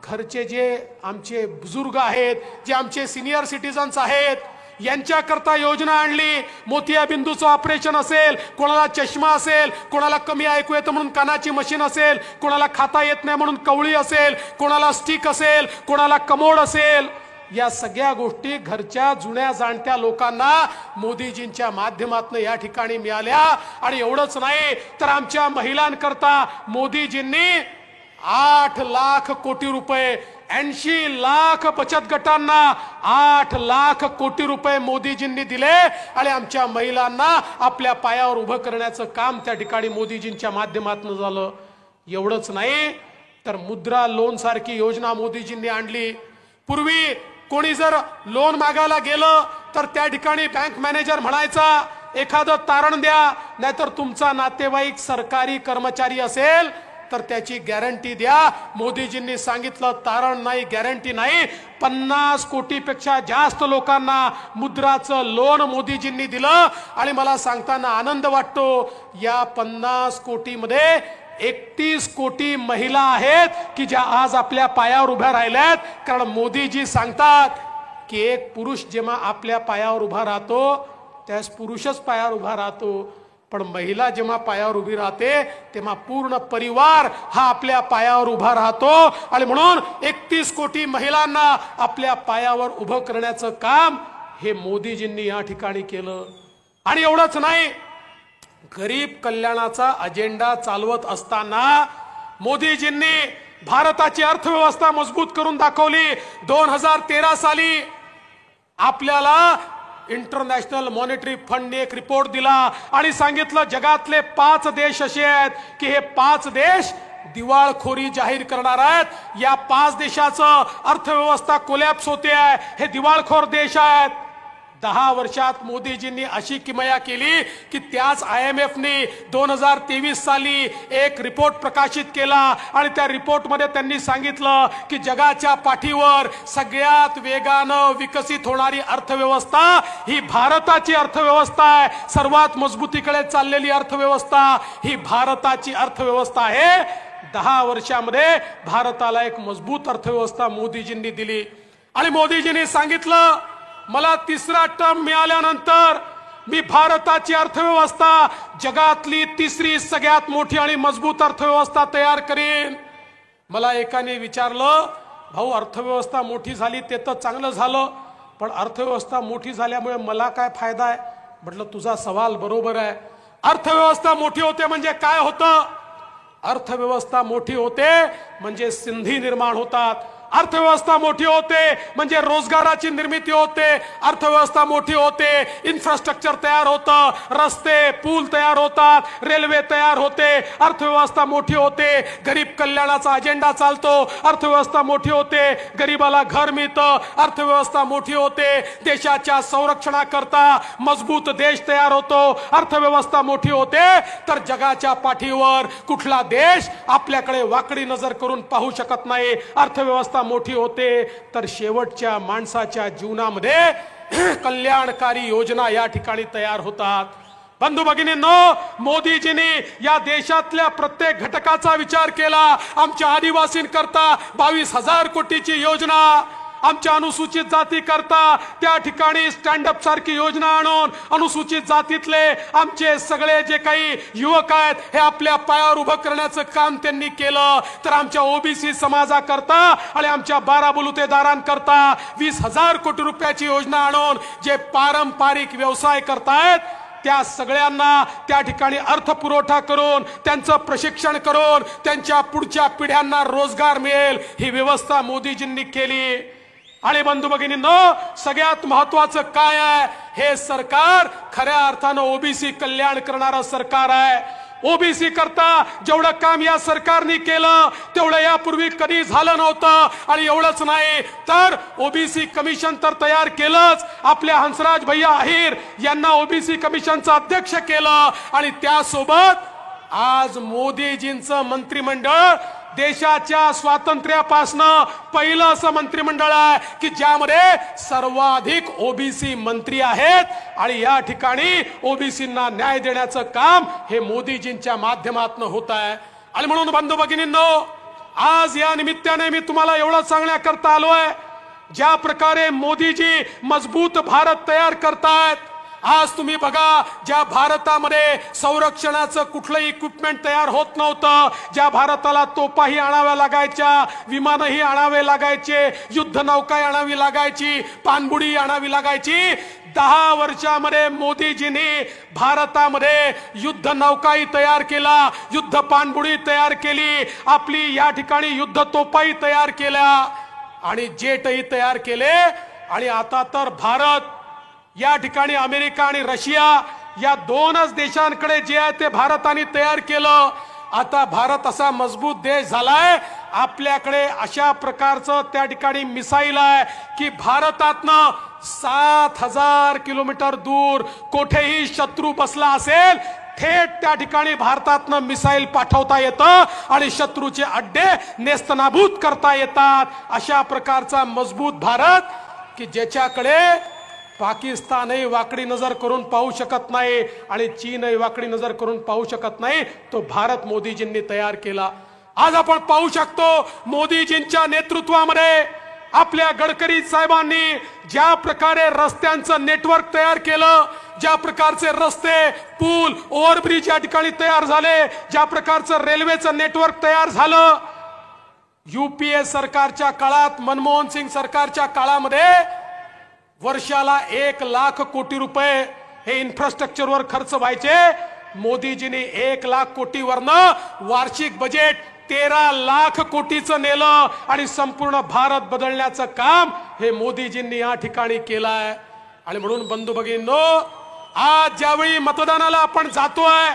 घरचे जे आमचे बुजुर्ग आहेत, जे आमचे सिनियर सिटीजन्स आहेत यांच्याकरता योजना आणली. मोतियाबिंदूचं ऑपरेशन असेल, कोणाला चष्मा असेल, कोणाला कमी ऐकू येतं म्हणून कानाची मशीन असेल, कोणाला खाता येत नाही म्हणून कवळी असेल, कोणाला स्टिक असेल, कोणाला कमोड असेल. या सगळ्या गोष्टी घरच्या जुन्या जाणत्या लोकांना मोदीजींच्या माध्यमातून या ठिकाणी मिळाल्या. आणि एवढंच नाही तर आमच्या महिलांकरता मोदीजींनी 8 लाख कोटी रुपये, 80 लाख बचत गटांना 8 लाख कोटी रुपये मोदीजींनी दिले आणि आमच्या महिलांना आपल्या पायावर उभं करण्याचं काम त्या ठिकाणी मोदीजींच्या माध्यमातून झालं. एवढंच नाही तर मुद्रा लोन सारखी योजना मोदीजींनी आणली. पूर्वी कोणी जर लोन मागायला गेलं तर त्या ठिकाणी बँक मॅनेजर म्हणायचा एखादं तारण द्या, नाहीतर तुमचा नातेवाईक सरकारी कर्मचारी असेल तर त्याची गॅरंटी द्या. मोदीजींनी सांगितलं तारण नाही, गॅरंटी नाही. 50 कोटीपेक्षा जास्त लोकांना मुद्राचं लोन मोदीजींनी दिलं. आणि मला सांगताना आनंद वाटतो या 50 कोटीमध्ये 31 कोटी महिला आहेत की ज्या आज आपल्या पायावर उभ्या राहिल्यात. कारण मोदीजी सांगतात की एक पुरुष जेव्हा आपल्या पायावर उभा राहतो त्यास पुरुषच पायावर उभा राहतो, पण महिला जेव्हा पायावर उभी राहते तेव्हा पूर्ण परिवार हा आपल्या पायावर उभा राहतो. आणि म्हणून 31 कोटी महिलांना आपल्या पायावर उभं करण्याचं काम हे मोदीजींनी या ठिकाणी केलं. आणि एवढंच नाही, गरीब कल्याणाचा अजेंडा चालवत असताना मोदीजींनी भारताची अर्थव्यवस्था मजबूत करून दाखवली. 2013 साली आपल्याला इंटरनॅशनल मॉनिटरी फंडने एक रिपोर्ट दिला आणि सांगितलं जगातले 5 देश असे आहेत की हे 5 देश दिवाळखोरी जाहीर करणार आहेत. या 5 देशाचं अर्थव्यवस्था कोलॅप्स होते आहे, हे दिवाळखोर देश आहेत. 10 वर्षात मोदीजींनी अशी किमया केली की त्याच IMF ने 2023 साली एक रिपोर्ट प्रकाशित केला आणि त्या रिपोर्टमध्ये त्यांनी सांगितलं की जगाच्या पाठीवर सगळ्यात वेगानं विकसित होणारी अर्थव्यवस्था ही भारताची अर्थव्यवस्था आहे. सर्वात मजबूतीकडे चाललेली अर्थव्यवस्था ही भारताची अर्थव्यवस्था आहे. 10 वर्षामध्ये भारताला एक मजबूत अर्थव्यवस्था मोदीजींनी दिली. आणि मोदीजींनी सांगितलं मला 3रा टर्म मिळाल्यानंतर मी भारताची अर्थव्यवस्था जगातली 3री सगळ्यात मोठी आणि मजबूत अर्थव्यवस्था तयार करेन. मला एकाने विचारलं भाऊ अर्थव्यवस्था मोठी झाली ते तर चांगलं झालं, पण अर्थव्यवस्था मोठी झाल्यामुळे मला काय फायदा आहे? म्हटलं तुझा सवाल बरोबर आहे. अर्थव्यवस्था मोठी होते म्हणजे काय होतं? अर्थव्यवस्था मोठी होते म्हणजे संधी निर्माण होतात. अर्थव्यवस्था मोठी होते म्हणजे रोजगाराची निर्मिती होते. अर्थव्यवस्था मोठी होते, इन्फ्रास्ट्रक्चर तयार होतं, रस्ते पूल तयार होतात, रेल्वे तयार होते. अर्थव्यवस्था मोठी होते, गरीब कल्याणाचा अजेंडा चालतो. अर्थव्यवस्था मोठी होते, गरीबाला घर मिळतं. अर्थव्यवस्था मोठी होते, देशाच्या संरक्षणाकरता मजबूत देश तयार होतो. अर्थव्यवस्था मोठी होते तर जगाच्या पाठीवर कुठला देश आपल्याकडे वाकडी नजर करून पाहू शकत नाही. अर्थव्यवस्था मोठी होते तर शेवटच्या माणसाच्या जीवनामध्ये कल्याणकारी योजना या ठिकाणी तयार होतात. बंधू भगिनींनो, मोदीजींनी या देशातल्या प्रत्येक घटकाचा विचार केला. आमच्या आदिवासींकरता 22,000 कोटीची योजना, आमच्या अनुसूचित जाती करता त्या ठिकाणी स्टँड अप सारखी योजना आणून अनुसूचित जातीतले आमचे सगळे जे काही युवक आहेत हे आपल्या पायावर उभं करण्याचं काम त्यांनी केलं. तर आमच्या ओबीसी समाजाकरता आणि आमच्या 12 बलुतेदारांकरता 20,000 कोटी रुपयाची योजना आणून जे पारंपरिक व्यवसाय करतायत त्या सगळ्यांना त्या ठिकाणी अर्थपुरवठा करून त्यांचं प्रशिक्षण करून त्यांच्या पुढच्या पिढ्यांना रोजगार मिळेल ही व्यवस्था मोदीजींनी केली. आणि बंधू भगिनींनो, सगळ्यात महत्वाचं काय आहे? हे सरकार खऱ्या अर्थानं ओबीसी कल्याण करणारं सरकार आहे. ओबीसी करता जेवढं काम या सरकारने केलं तेवढं यापूर्वी कधी झालं नव्हतं. आणि एवढंच नाही तर ओबीसी कमिशन तर तयार केलंच, आपल्या हंसराज भैया अहिर यांना ओबीसी कमिशनचं अध्यक्ष केलं. आणि त्यासोबत आज मोदीजींचं मंत्रिमंडळ देशाच्या स्वातंत्र्यापासनं पहिलं असं मंत्रिमंडळ आहे की ज्यामध्ये सर्वाधिक ओबीसी मंत्री आहेत. आणि या ठिकाणी ओबीसींना न्याय देण्याचं काम हे मोदीजींच्या माध्यमातून होत आहे. आणि म्हणून बंधू भगिनींनो, आज या निमित्ताने मी तुम्हाला एवढं सांगण्याकरता आलोय, ज्या प्रकारे मोदीजी मजबूत भारत तयार करतायत आज तुम्ही बघा, ज्या भारतामध्ये संरक्षणाचं कुठलंही इक्विपमेंट तयार होत नव्हतं, ज्या भारताला तोपाही आणाव्या लागायच्या, विमानही आणावे लागायचे, युद्धनौकाही आणावी लागायची, पाणबुडी आणावी लागायची, 10 वर्षामध्ये मोदीजींनी भारतामध्ये युद्ध नौकाही तयार केला, युद्ध पाणबुडी तयार केली, आपली या ठिकाणी युद्ध तोपाही तयार केल्या आणि जेटही तयार केले. आणि आता तर भारत या ठिकाणी अमेरिका आणि रशिया या 2च देशांकडे जे आहे ते भारताने तयार केलं. आता भारत असा मजबूत देश झालाय, आपल्याकडे अशा प्रकारचं त्या ठिकाणी मिसाईल आहे की भारतातनं 7,000 किलोमीटर दूर कुठेही शत्रू बसला असेल, थेट त्या ठिकाणी भारतातनं मिसाईल पाठवता येतं आणि शत्रूचे अड्डे नेस्तनाबूत करता येतात. अशा प्रकारचा मजबूत भारत की ज्याच्याकडे पाकिस्तानही वाकडी नजर करून पाहू शकत नाही आणि चीनही वाकडी नजर करून पाहू शकत नाही, तो भारत मोदीजींनी तयार केला. आज आपण पाहू शकतो मोदीजींच्या नेतृत्वामध्ये आपल्या गडकरी साहेबांनी ज्या प्रकारे रस्त्यांचं नेटवर्क तयार केलं, ज्या प्रकारचे रस्ते, पूल, ओव्हरब्रिज या ठिकाणी तयार झाले, ज्या प्रकारचं रेल्वेचं नेटवर्क तयार झालं. युपीए सरकारच्या काळात, मनमोहन सिंग सरकारच्या काळामध्ये वर्षाला 1,00,000 कोटी रुपये हे इन्फ्रास्ट्रक्चरवर खर्च व्हायचे. मोदीजींनी 1,00,000 कोटीवरनं वार्षिक बजेट 13,00,000 कोटीचं नेलं आणि संपूर्ण भारत बदलण्याचं काम हे मोदीजींनी या ठिकाणी केलंय. आणि म्हणून बंधू भगिनींनो, आज ज्यावेळी मतदानाला आपण जातोय,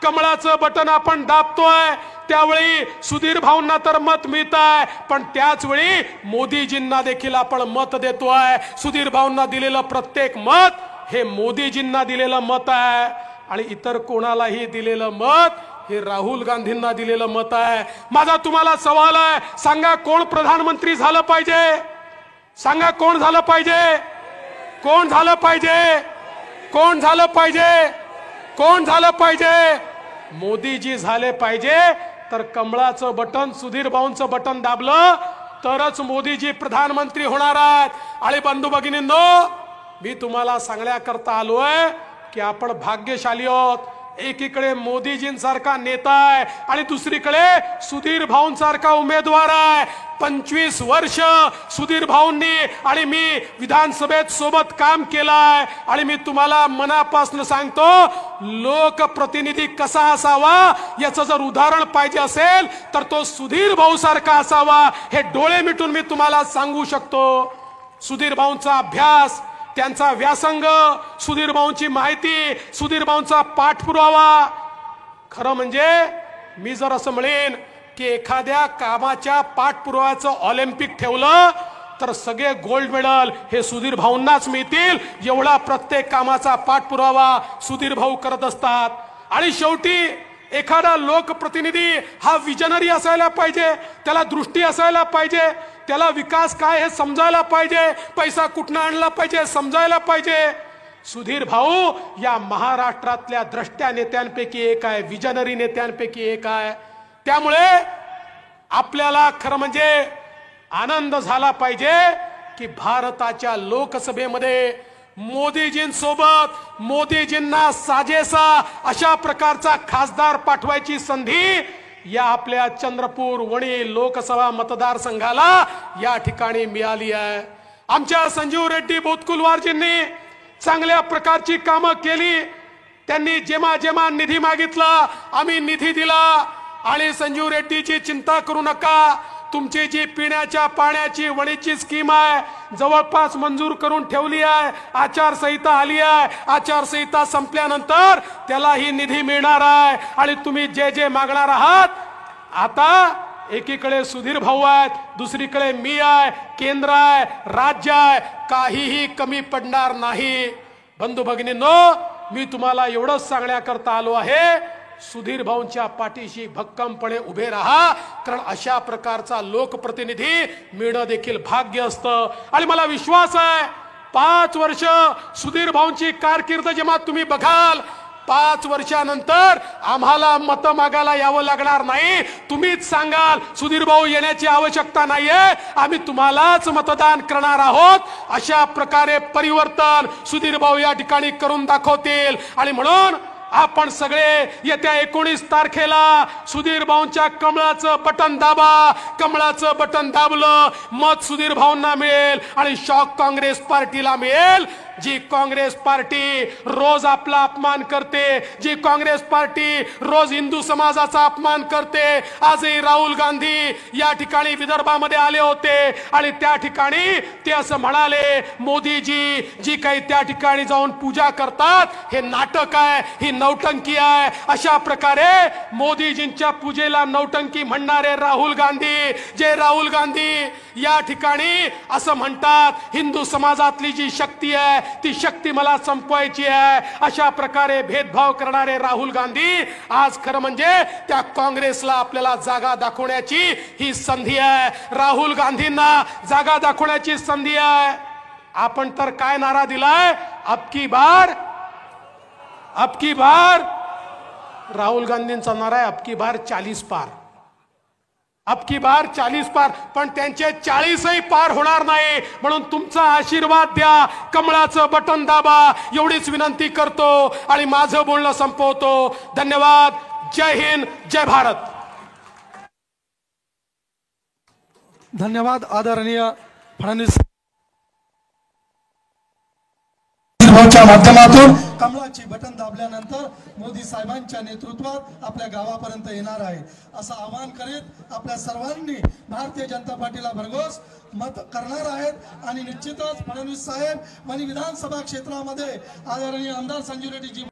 कमळाचं बटन आपण दाबतोय, त्यावेळी सुधीर भाऊंना तर मत मिळत आहे, पण त्याच वेळी मोदीजींना देखील आपण मत देतोय. सुधीर भाऊंना दिलेलं प्रत्येक मत हे मोदीजींना दिलेलं मत आहे आणि इतर कोणालाही दिलेलं मत हे राहुल गांधींना दिलेलं मत आहे. माझा तुम्हाला सवाल आहे, सांगा कोण प्रधानमंत्री झालं पाहिजे? सांगा कोण झालं पाहिजे? कोण झालं पाहिजे? कोण झालं पाहिजे? कोण झालं पाहिजे? मोदीजी झाले पाहिजे. तर कमळाचं बटन, सुधीर भाऊंचं बटन दाबलं तरच मोदीजी प्रधानमंत्री होणार आहेत. आणि बंधू भगिनींनो, मी तुम्हाला सांगण्याकरता आलोय की आपण भाग्यशाली आहोत. एकीकडे मोदीजींसारखा नेता आहे आणि दुसरीकडे सुधीर भाऊंसारखा उमेदवार आहे. 25 वर्ष सुधीर भाऊंनी आणि मी विधानसभेत सोबत काम केलंय आणि मी तुम्हाला मनापासून सांगतो, लोकप्रतिनिधी कसा असावा याचं जर उदाहरण पाहिजे असेल तर तो सुधीर भाऊ सारखा असावा, हे डोळे मिटून मी तुम्हाला सांगू शकतो. सुधीर भाऊंचा अभ्यास, त्यांचा व्यासंग, सुधीर भाऊंची माहिती, सुधीर भाऊंचा पाठपुरावा. खरं म्हणजे मी जर असं म्हणेन की एखाद्या कामाच्या पाठपुराव्याचं ऑलिम्पिक ठेवलं तर सगळे गोल्ड मेडल हे सुधीर भाऊंनाच मिळतील, एवढा प्रत्येक कामाचा पाठपुरावा सुधीर भाऊ करत असतात. आणि शेवटी एखादा लोकप्रतिनिधी हा विजनरी असायला पाहिजे, त्याला दृष्टी असायला पाहिजे, त्याला विकास काय हे समजायला पाहिजे, पैसा कुठनं आणला पाहिजे समजायला पाहिजे. सुधीर भाऊ या महाराष्ट्रातल्या द्रष्ट्या नेत्यांपैकी एक आहे, विजनरी नेत्यांपैकी एक आहे. त्यामुळे आपल्याला खरं म्हणजे आनंद झाला पाहिजे की भारताच्या लोकसभेमध्ये मोदीजींसोबत, मोदीजींना साजेसा अशा प्रकारचा खासदार पाठवायची संधी या आपल्या चंद्रपूर वणी लोकसभा मतदारसंघाला या ठिकाणी मिळाली आहे. आमच्या संजीव रेड्डी बोतकुलवारजींनी चांगल्या प्रकारची कामं केली. त्यांनी जेव्हा जेव्हा निधी मागितला आम्ही निधी दिला. आणि संजीव रेड्डीची चिंता करू नका, तुमची जी पिण्याच्या पाण्याची वणीची स्कीम आहे जवळपास मंजूर करून ठेवली आहे. आचारसंहिता आली आहे, आचारसंहिता संपल्यानंतर त्यालाही निधी मिळणार आहे. आणि तुम्ही जे जे मागणार आहात, आता एकीकडे सुधीर भाऊ आहेत, दुसरीकडे मी आहे, केंद्र आहे, राज्य आहे, काहीही कमी पडणार नाही. बंधू भगिनींनो, मी तुम्हाला एवढंच सांगण्याकरता आलो आहे, सुधीर भाऊंच्या पाठीशी भक्कमपणे उभे राहा, कारण अशा प्रकारचा लोकप्रतिनिधी मिळणं देखील भाग्य असतं. आणि मला विश्वास आहे 5 वर्ष सुधीर भाऊंची कारकीर्द जेव्हा तुम्ही बघाल, 5 वर्षानंतर आम्हाला मत मागायला यावं लागणार नाही. तुम्हीच सांगाल सुधीर भाऊ येण्याची आवश्यकता नाहीये, आम्ही तुम्हालाच मतदान करणार आहोत. अशा प्रकारे परिवर्तन सुधीर भाऊ या ठिकाणी करून दाखवतील. आणि म्हणून आपण सगळे येत्या 19 तारखेला सुधीर भाऊंच्या कमळाचं बटन दाबा. कमळाचं बटन दाबलं मत सुधीर भाऊंना मिळेल आणि शॉक काँग्रेस पार्टीला मिळेल. जी काँग्रेस पार्टी रोज आपला अपमान करते, जी काँग्रेस पार्टी रोज हिंदू समाजाचा अपमान करते. आजही राहुल गांधी या ठिकाणी विदर्भामध्ये आले होते आणि त्या ठिकाणी ते असं म्हणाले, मोदीजी जी काही त्या ठिकाणी जाऊन पूजा करतात हे नाटक आहे, ही नौटंकी आहे. अशा प्रकारे मोदीजींच्या पूजेला नौटंकी म्हणणारे राहुल गांधी, जे राहुल गांधी या ठिकाणी असं म्हणतात हिंदू समाजातली जी शक्ती आहे ती शक्ती मला संपवायची आहे. अशा प्रकारे भेदभाव करणारे राहुल गांधी आज खरं म्हणजे त्या काँग्रेसला आपल्याला जागा दाखवण्याची ही संधी आहे. राहुल गांधींना जागा दाखवण्याची संधी आहे. आपण तर काय नारा दिलाय, अब की बार राहुल गांधींचा नारा आहे अब की बार 40 पार, अब की बार 40 पार. पण त्यांचे 40ही पार होणार नाही. म्हणून तुमचा आशीर्वाद द्या, कमळाचं बटन दाबा एवढीच विनंती करतो आणि माझं बोलणं संपवतो. धन्यवाद. जय हिंद, जय भारत. धन्यवाद आदरणीय फडणवीस च्या माध्यमातून कमळाची बटन दाबल्यानंतर मोदी साहेबांच्या नेतृत्वात आपल्या गावापर्यंत येणार आहे असं आवाहन करीत आपल्या सर्वांनी भारतीय जनता पार्टीला भरघोस मत करणार आहेत. आणि निश्चितच फडणवीस साहेब आणि विधानसभा क्षेत्रामध्ये आदरणीय आमदार संजय रेड्डी जी